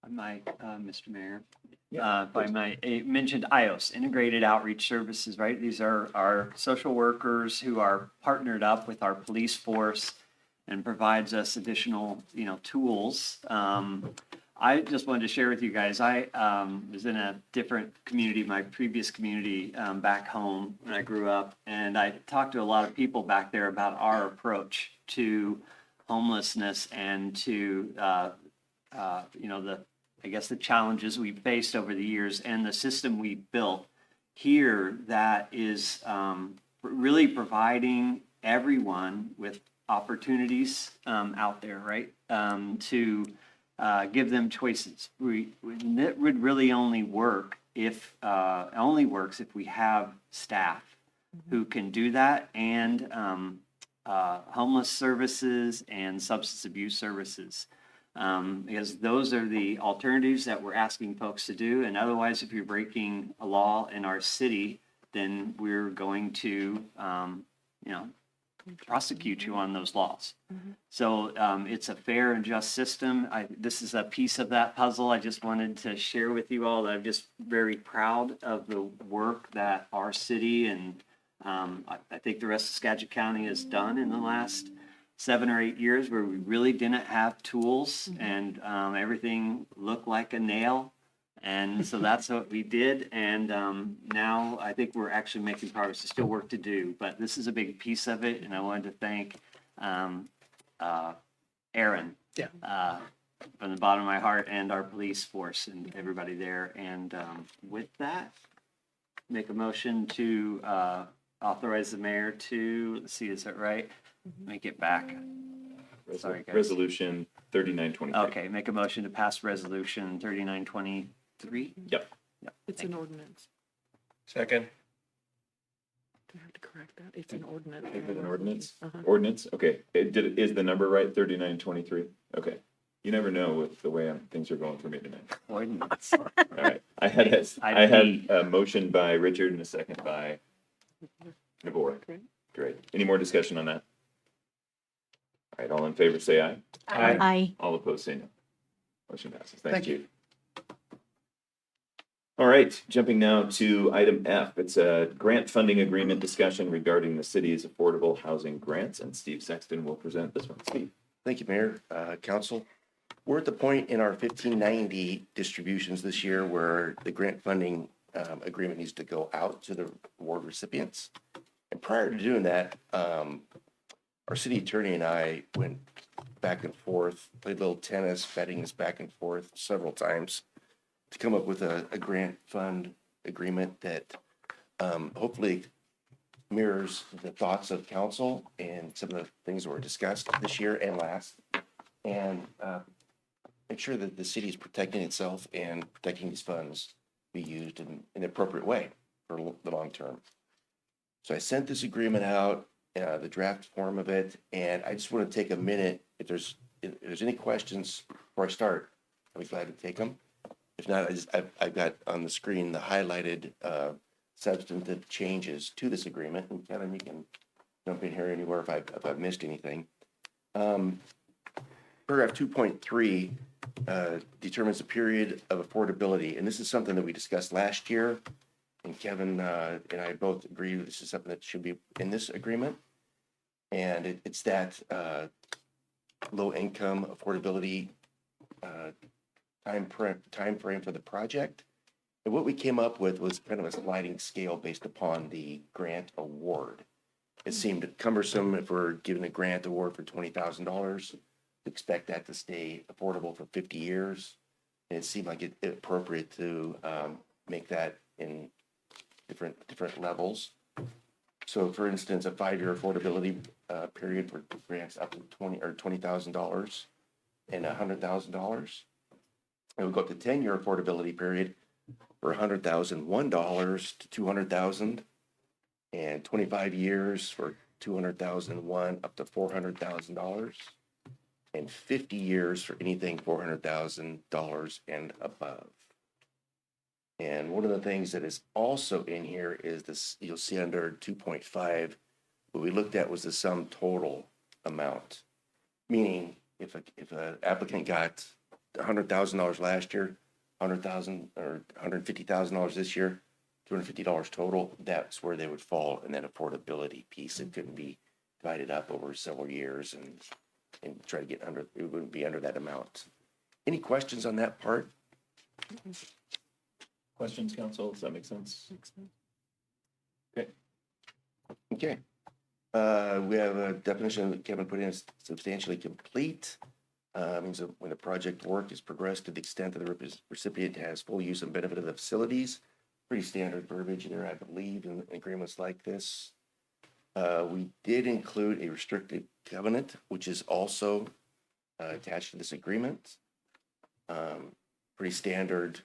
I might, Mr. Mayor, Yeah, if I might, it mentioned IOS, Integrated Outreach Services, right? These are our social workers who are partnered up with our police force and provides us additional, tools. I just wanted to share with you guys, I was in a different community, my previous community back home when I grew up, and I talked to a lot of people back there about our approach to homelessness and to, the challenges we faced over the years and the system we built here that is really providing everyone with opportunities out there, right? To give them choices. It would really only works if we have staff who can do that, and homeless services and substance abuse services. Because those are the alternatives that we're asking folks to do. And otherwise, if you're breaking a law in our city, then we're going to, prosecute you on those laws. So it's a fair and just system. This is a piece of that puzzle. I just wanted to share with you all that I'm just very proud of the work that our city and I think the rest of Skagit County has done in the last 7 or 8 years, where we really didn't have tools and everything looked like a nail. And so that's what we did. And now I think we're actually making progress. There's still work to do, but this is a big piece of it. And I wanted to thank Aaron from the bottom of my heart, and our police force and everybody there. And with that, make a motion to authorize the mayor to, let's see, is that right? Make it back. Sorry, guys. Resolution 3923. Okay, make a motion to pass resolution 3923. Yep. It's an ordinance. Second. Do I have to correct that? It's an ordinance. Is it an ordinance? Uh-huh. Ordinance? Okay. Is the number right? 3923? Okay. You never know with the way things are going for me tonight. Ordinance. All right. I had a motion by Richard and a second by Nabor. Great. Any more discussion on that? All right. All in favor, say aye. Aye. All opposed, say no. Motion passes. Thank Thank you. All right, jumping now to item F. It's a grant funding agreement discussion regarding the city's affordable housing grants, and Steve Sexton will present this one. Steve. Thank you, Mayor, Council. We're at the point in our 1590 distributions this year where the grant funding agreement needs to go out to the award recipients. And prior to doing that, our city attorney and I went back and forth, played a little tennis, betting this back and forth several times to come up with a grant fund agreement that hopefully mirrors the thoughts of council and some of the things that were discussed this year and last, and make sure that the city is protecting itself and protecting these funds be used in an appropriate way for the long term. So I sent this agreement out, the draft form of it, and I just want to take a minute. If there's any questions before I start, I'll be glad to take them. If not, I've got on the screen the highlighted substantive changes to this agreement, and Kevin, you can jump in here anywhere if I've missed anything. Paragraph 2.3 determines the period of affordability, and this is something that we discussed last year, and Kevin and I both agree this is something that should be in this agreement, and it's that low income affordability time frame for the project. And what we came up with was kind of a sliding scale based upon the grant award. It seemed cumbersome if we're given a grant award for $20,000, expect that to stay affordable for 50 years. And it seemed like it appropriate to make that in different levels. So for instance, a 5-year affordability period for grants up to $20,000 and $100,000. It would go up to 10-year affordability period for $100,001 to $200,000, and 25 years for $200,001 up to $400,000, and 50 years for anything $400,000 and above. And one of the things that is also in here is this, you'll see under 2.5, what we looked at was the sum total amount, meaning if an applicant got $100,000 last year, $100,000 or $150,000 this year, $250 total, that's where they would fall in that affordability piece. It couldn't be divided up over several years and try to get under, it wouldn't be under that amount. Any questions on that part? Questions, council? Does that make sense? Okay. Okay. We have a definition that Kevin put in, substantially complete. Means that when the project work is progressed to the extent that the recipient has full use and benefit of the facilities. Pretty standard verbiage there, I believe, in agreements like this. We did include a restricted covenant, which is also attached to this agreement. Pretty standard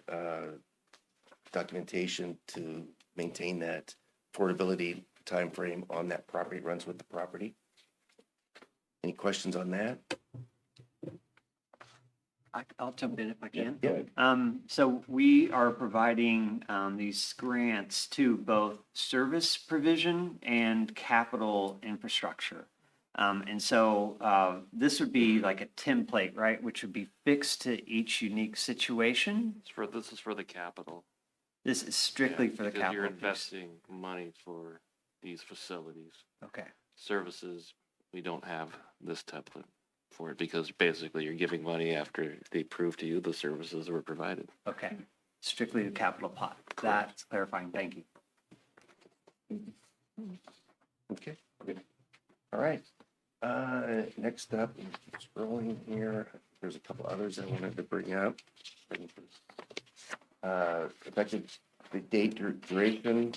documentation to maintain that affordability timeframe on that property, runs with the property. Any questions on that? I'll jump in if I can. Yeah. So we are providing these grants to both service provision and capital infrastructure. And so this would be like a template, right, which would be fixed to each unique situation. This is for the capital. This is strictly for the Because capital you're piece. investing money for these facilities. Okay. Services, we don't have this template for it because basically you're giving money after they prove to you the services were provided. Okay. Strictly the capital pot. That's clarifying. Thank you. Okay. Good. All right. Next up, scrolling here, there's a couple others I wanted to bring up. Effective the date duration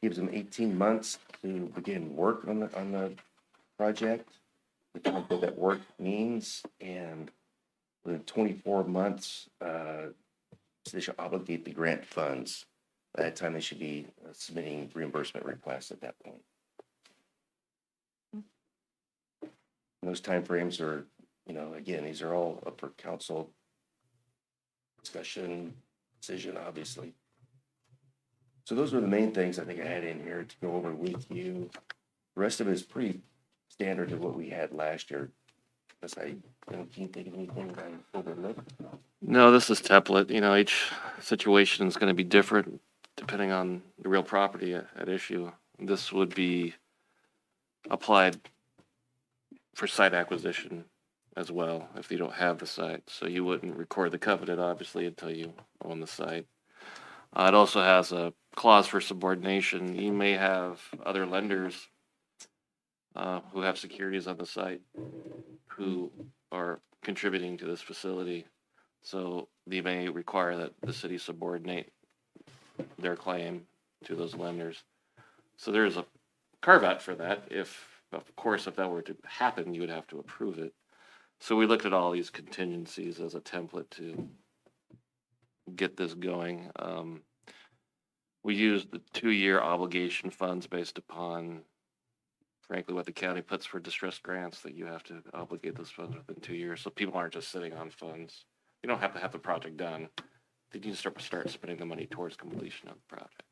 gives them 18 months to begin work on the project. Determine what that work means, and within 24 months, so they should obligate the grant funds. By that time, they should be submitting reimbursement requests at that point. And those timeframes are, again, these are all up for council discussion, decision, obviously. So those were the main things I think I had in here to go over with you. The rest of it is pretty standard to what we had last year. Unless can you think of anything that I overlooked? No, this is template. Each situation is going to be different depending on the real property at issue. This would be applied for site acquisition as well if you don't have the site. So you wouldn't record the covenant, obviously, until you own the site. It also has a clause for subordination. You may have other lenders who have securities on the site who are contributing to this facility. So they may require that the city subordinate their claim to those lenders. So there is a carve out for that. Of course, if that were to happen, you would have to approve it. So we looked at all these contingencies as a template to get this going. We used the 2-year obligation funds based upon, frankly, what the county puts for distressed grants, that you have to obligate those funds within 2 years. So people aren't just sitting on funds. You don't have to have the project done. They need to start spending the money towards completion of the project.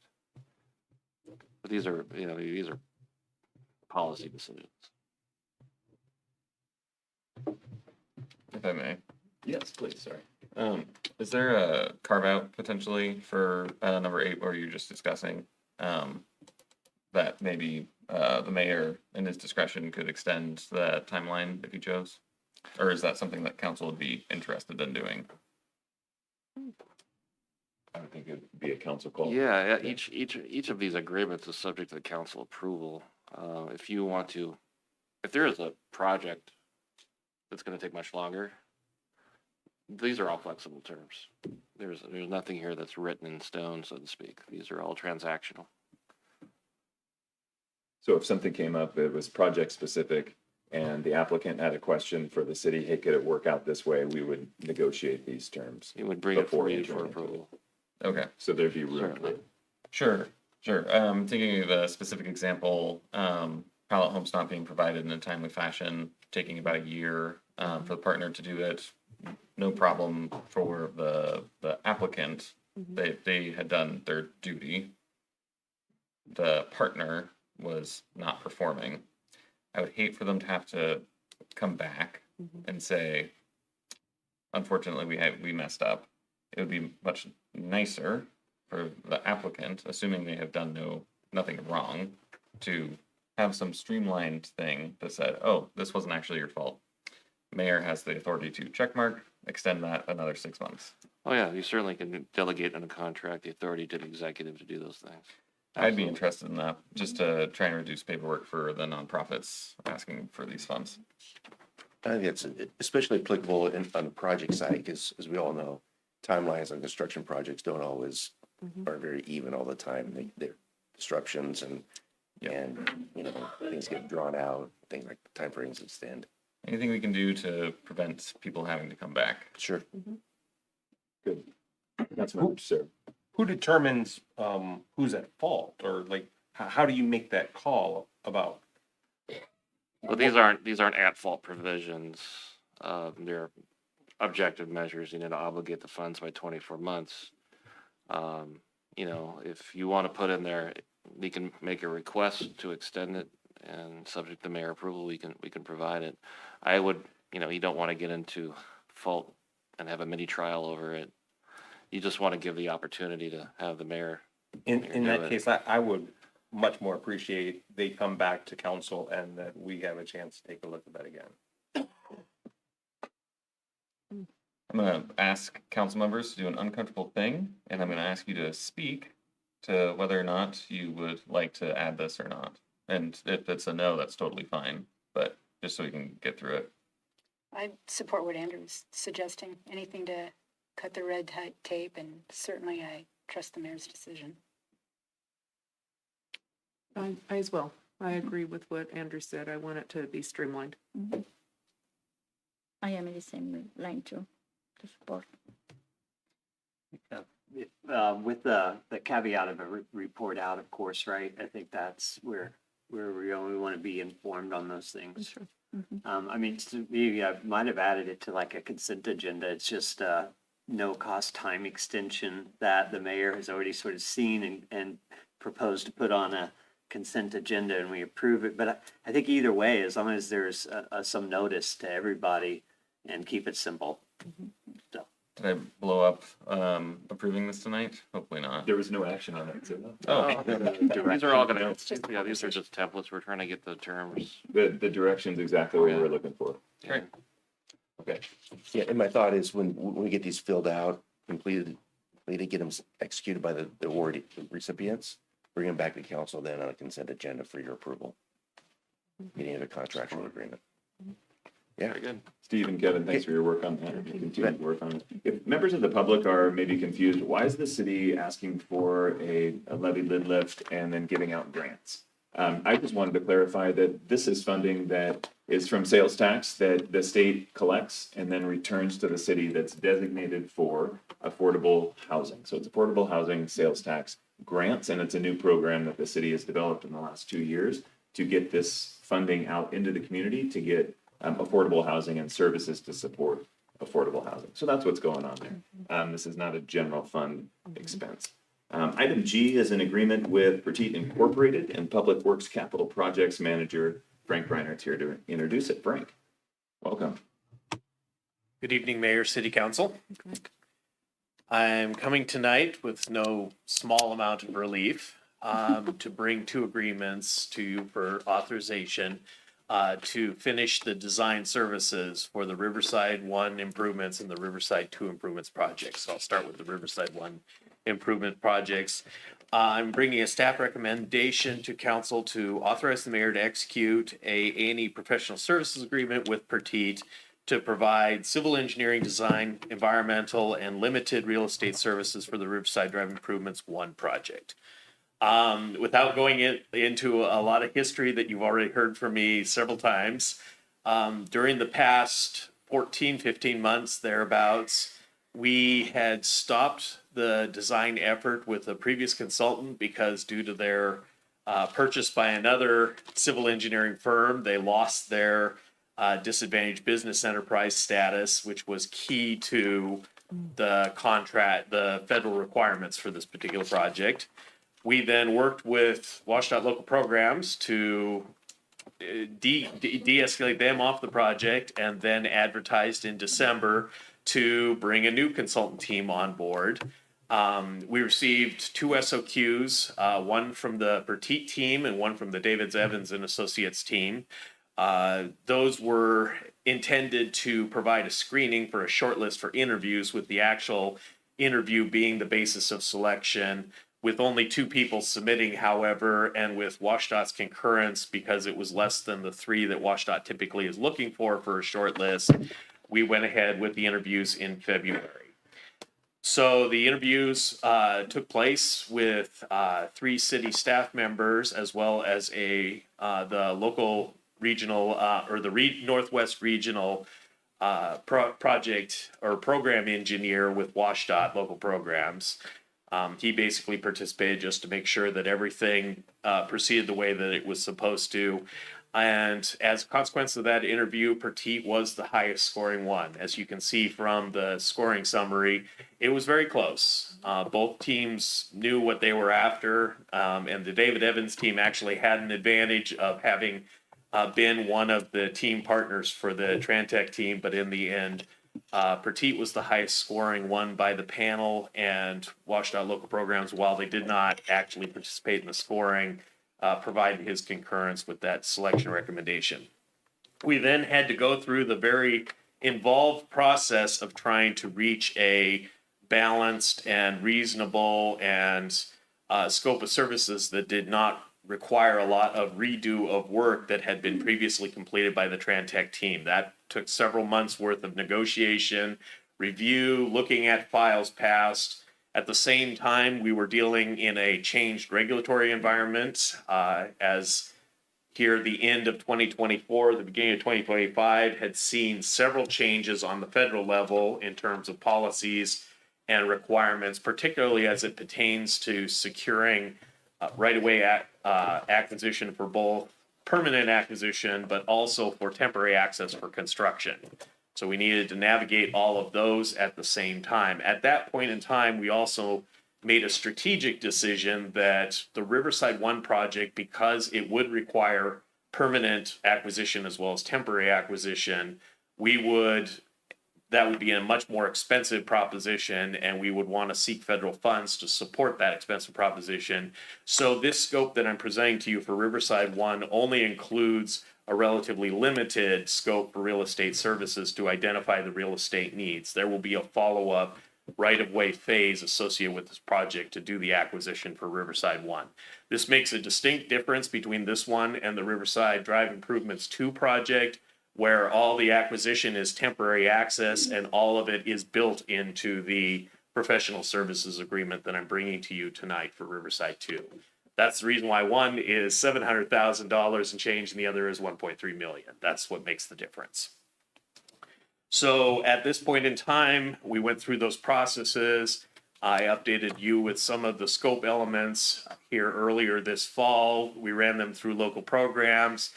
But these are policy decisions. If I may. Yes, please, sorry. Is there a carve out potentially for number 8 where you're just discussing that maybe the mayor in his discretion could extend the timeline if he chose? Or is that something that council would be interested in doing? I would think it'd be a council call. Yeah, each of these agreements is subject to the council approval. If there is a project that's going to take much longer, these are all flexible terms. There's nothing here that's written in stone, so to speak. These are all transactional. So if something came up, it was project specific, and the applicant had a question for the city, hey, could it work out this way? We would negotiate these terms. It would bring it before for you entering for into approval. Okay. So there'd be room. Certainly. Sure. Thinking of a specific example, pallet homes not being provided in a timely fashion, taking about a year for the partner to do it. No problem for the applicant. They had done their duty. The partner was not performing. I would hate for them to have to come back and say, unfortunately, we messed up. It would be much nicer for the applicant, assuming they have done nothing wrong, to have some streamlined thing that said, oh, this wasn't actually your fault. Mayor has the authority to checkmark, extend that another 6 months. Oh yeah, you certainly can delegate in a contract the authority to the executive to do those things. I'd be interested in that, just to try and reduce paperwork for the nonprofits asking for these funds. I think it's especially applicable on the project side, because as we all know, timelines on construction projects don't always are very even all the time. They're disruptions and things get drawn out, things like timeframes extend. Anything we can do to prevent people having to come back? Sure. Good. That's my sir. Who determines who's at fault, or like how do you make that call about? Well, these aren't at fault provisions. They're objective measures, you know, to obligate the funds by 24 months. You know, if you want to put in there, we can make a request to extend it, and subject to mayor approval, we can provide it. I would, you know, you don't want to get into fault and have a mini trial over it. You just want to give the opportunity to have the mayor. In do that it. case, I would much more appreciate they come back to council and that we have a chance to take a look at that again. I'm gonna ask council members to do an uncomfortable thing, and I'm gonna ask you to speak to whether or not you would like to add this or not. And if it's a no, that's totally fine, but just so we can get through it. I support what Andrew's suggesting, anything to cut the red tape, and certainly I trust the mayor's decision. I as well. I agree with what Andrew said. I want it to be streamlined. I am in the same line too, to support. With the caveat of a report out, of course, right? I think that's where we only want to be informed on those things. I mean, to me, I might have added it to like a consent agenda. It's just no cost time extension that the mayor has already sort of seen and proposed to put on a consent agenda, and we approve it. But I think either way, as long as there's some notice to everybody and keep it simple. So. Did I blow up approving this tonight? Hopefully not. There was no action on it, so. Oh. These are all gonna, yeah, these are just templates. We're trying to get the terms. The direction's exactly what we were looking for. Great. Okay. Yeah, and my thought is when we get these filled out, completed, get them executed by the award recipients, bring them back to council then on a consent agenda for your approval. Getting into a contractual agreement. Yeah. Very good. Steve and Kevin, thanks for your work on that. You continue to work on it. If members of the public are maybe confused, why is the city asking for a levy lid lift and then giving out grants? I just wanted to clarify that this is funding that is from sales tax that the state collects and then returns to the city that's designated for affordable housing. So it's affordable housing sales tax grants, and it's a new program that the city has developed in the last 2 years to get this funding out into the community to get affordable housing and services to support affordable housing. So that's what's going on there. This is not a general fund expense. Item G is an agreement with Petite Incorporated and Public Works Capital Projects Manager Frank Reinert's here to introduce it. Frank, welcome. Good evening, Mayor, City Council. I'm coming tonight with no small amount of relief to bring two agreements to you for authorization to finish the design services for the Riverside 1 improvements and the Riverside 2 improvements projects. So I'll start with the Riverside 1 improvement projects. I'm bringing a staff recommendation to council to authorize the mayor to execute a A&E professional services agreement with Petite to provide civil engineering, design, environmental, and limited real estate services for the Riverside Drive Improvements 1 project. Without going into a lot of history that you've already heard from me several times, during the past 15 months thereabouts, we had stopped the design effort with a previous consultant because due to their purchase by another civil engineering firm, they lost their disadvantaged business enterprise status, which was key to the contract, the federal requirements for this particular project. We then worked with WashDOT local programs to de-escalate them off the project, and then advertised in December to bring a new consultant team on board. We received 2 SOQs, one from the Petite team and one from the Davids Evans and Associates team. Those were intended to provide a screening for a shortlist for interviews, with the actual interview being the basis of selection, with only 2 people submitting, however, and with WashDOT's concurrence, because it was less than the 3 that WashDOT typically is looking for a short list, we went ahead with the interviews in February. So the interviews took place with 3 city staff members, as well as the local regional or the Northwest Regional project or program engineer with WashDOT local programs. He basically participated just to make sure that everything proceeded the way that it was supposed to. And as a consequence of that interview, Petit was the highest scoring one. As you can see from the scoring summary, it was very close. Both teams knew what they were after, and the David Evans team actually had an advantage of having been one of the team partners for the Trantec team, but in the end, Petit was the highest scoring one by the panel, and Washtenaw Local Programs, while they did not actually participate in the scoring, provided his concurrence with that selection recommendation. We then had to go through the very involved process of trying to reach a balanced and reasonable and scope of services that did not require a lot of redo of work that had been previously completed by the Trantec team. That took several months worth of negotiation, review, looking at files passed. At the same time, we were dealing in a changed regulatory environment as here the end of 2024, the beginning of 2025 had seen several changes on the federal level in terms of policies and requirements, particularly as it pertains to securing right-of-way acquisition for both permanent acquisition, but also for temporary access for construction. So we needed to navigate all of those at the same time. At that point in time, we also made a strategic decision that the Riverside 1 project, because it would require permanent acquisition as well as temporary acquisition, that would be a much more expensive proposition, and we would want to seek federal funds to support that expensive proposition. So this scope that I'm presenting to you for Riverside 1 only includes a relatively limited scope for real estate services to identify the real estate needs. There will be a follow-up right-of-way phase associated with this project to do the acquisition for Riverside 1. This makes a distinct difference between this one and the Riverside Drive Improvements 2 project, where all the acquisition is temporary access and all of it is built into the professional services agreement that I'm bringing to you tonight for Riverside 2. That's the reason why one is $700,000 and change and the other is 1.3 million. That's what makes the difference. So at this point in time, we went through those processes. I updated you with some of the scope elements here earlier this fall. We ran them through local programs,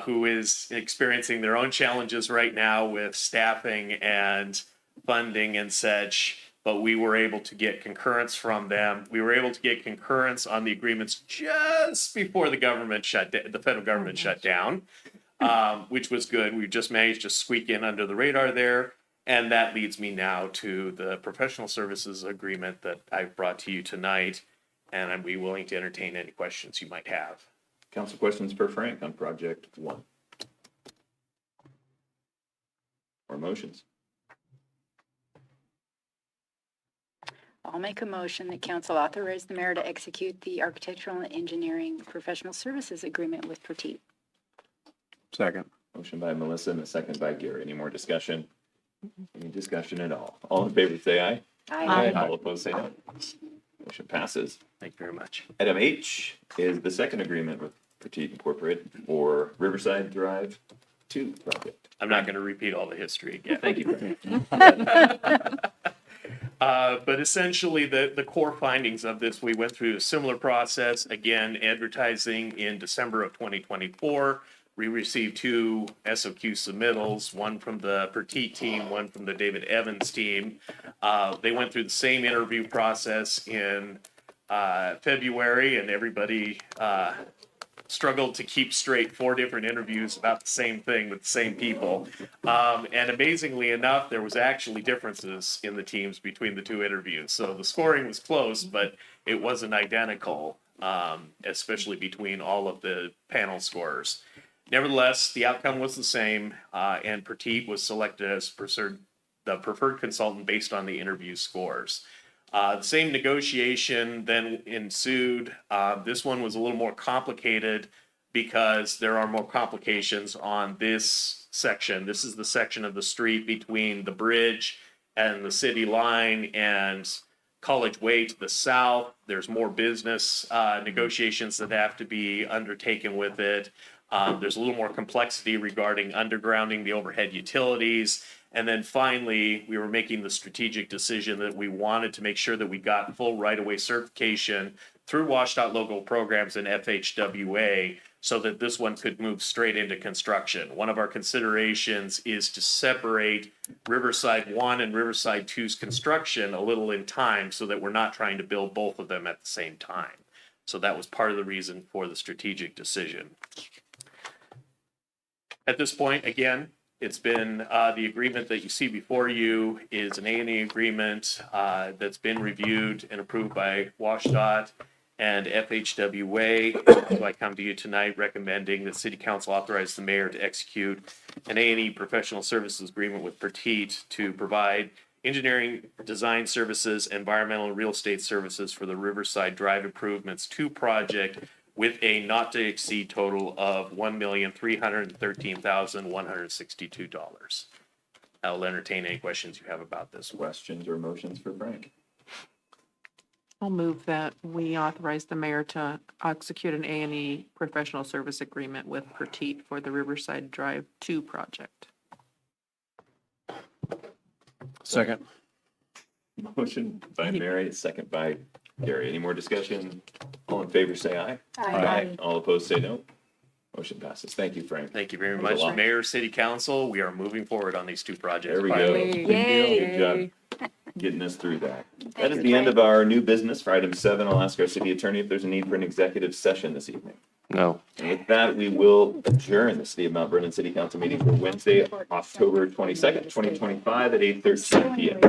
who is experiencing their own challenges right now with staffing and funding and such, but we were able to get concurrence from them. We were able to get concurrence on the agreements just before the federal government shut down, which was good. We just managed to squeak in under the radar there. And that leads me now to the professional services agreement that I've brought to you tonight, and I'd be willing to entertain any questions you might have. Council questions for Frank on project 1? Or motions? I'll make a motion that council authorize the mayor to execute the architectural and engineering professional services agreement with Petit. Second. Motion by Melissa and a second by Gary. Any more discussion? Any discussion at all? All in favor, say aye. Aye. All opposed, say no. Motion passes. Thank you very much. Item H is the second agreement with Petit Incorporated for Riverside Drive 2 project. I'm not going to repeat all the history again. Thank you. But essentially, the core findings of this, we went through a similar process. Again, advertising in December of 2024. We received 2 SOQ submittals, one from the Petit team, one from the David Evans team. They went through the same interview process in February, and everybody struggled to keep straight 4 different interviews about the same thing with the same people. And amazingly enough, there was actually differences in the teams between the 2 interviews. So the scoring was close, but it wasn't identical, especially between all of the panel scorers. Nevertheless, the outcome was the same, and Petit was selected as the preferred consultant based on the interview scores. The same negotiation then ensued. This one was a little more complicated because there are more complications on this section. This is the section of the street between the bridge and the city line and College Way to the south. There's more business negotiations that have to be undertaken with it. There's a little more complexity regarding undergrounding the overhead utilities. And then finally, we were making the strategic decision that we wanted to make sure that we got full right-of-way certification through Washtenaw Local Programs and FHWA so that this one could move straight into construction. One of our considerations is to separate Riverside 1 and Riverside 2's construction a little in time so that we're not trying to build both of them at the same time. So that was part of the reason for the strategic decision. At this point, again, it's been, the agreement that you see before you is an A&E agreement that's been reviewed and approved by WashDOT and FHWA. So I come to you tonight recommending that City Council authorize the mayor to execute an A&E professional services agreement with Petite to provide engineering, design services, environmental and real estate services for the Riverside Drive Improvements 2 project with a not to exceed total of $1,313,162. I'll entertain any questions you have about this. Questions or motions for Frank? I'll move that we authorize the mayor to execute an A&E professional service agreement with Petite for the Riverside Drive 2 project. Second. Motion by Mary, second by Gary. Any more discussion? All in favor, say aye. Aye. All opposed, say no. Motion passes. Thank you, Frank. Thank you very That was a much, lot. Mayor, City Council. We are moving forward on these 2 projects. There we go. Finally. Good job getting us through that. That is the end of our new business. For item 7, I'll ask our city attorney if there's a need for an executive session this evening. No. And with that, we will adjourn the City of Mount Vernon City Council meeting for Wednesday, October 22nd, 2025 at 8:13 p.m.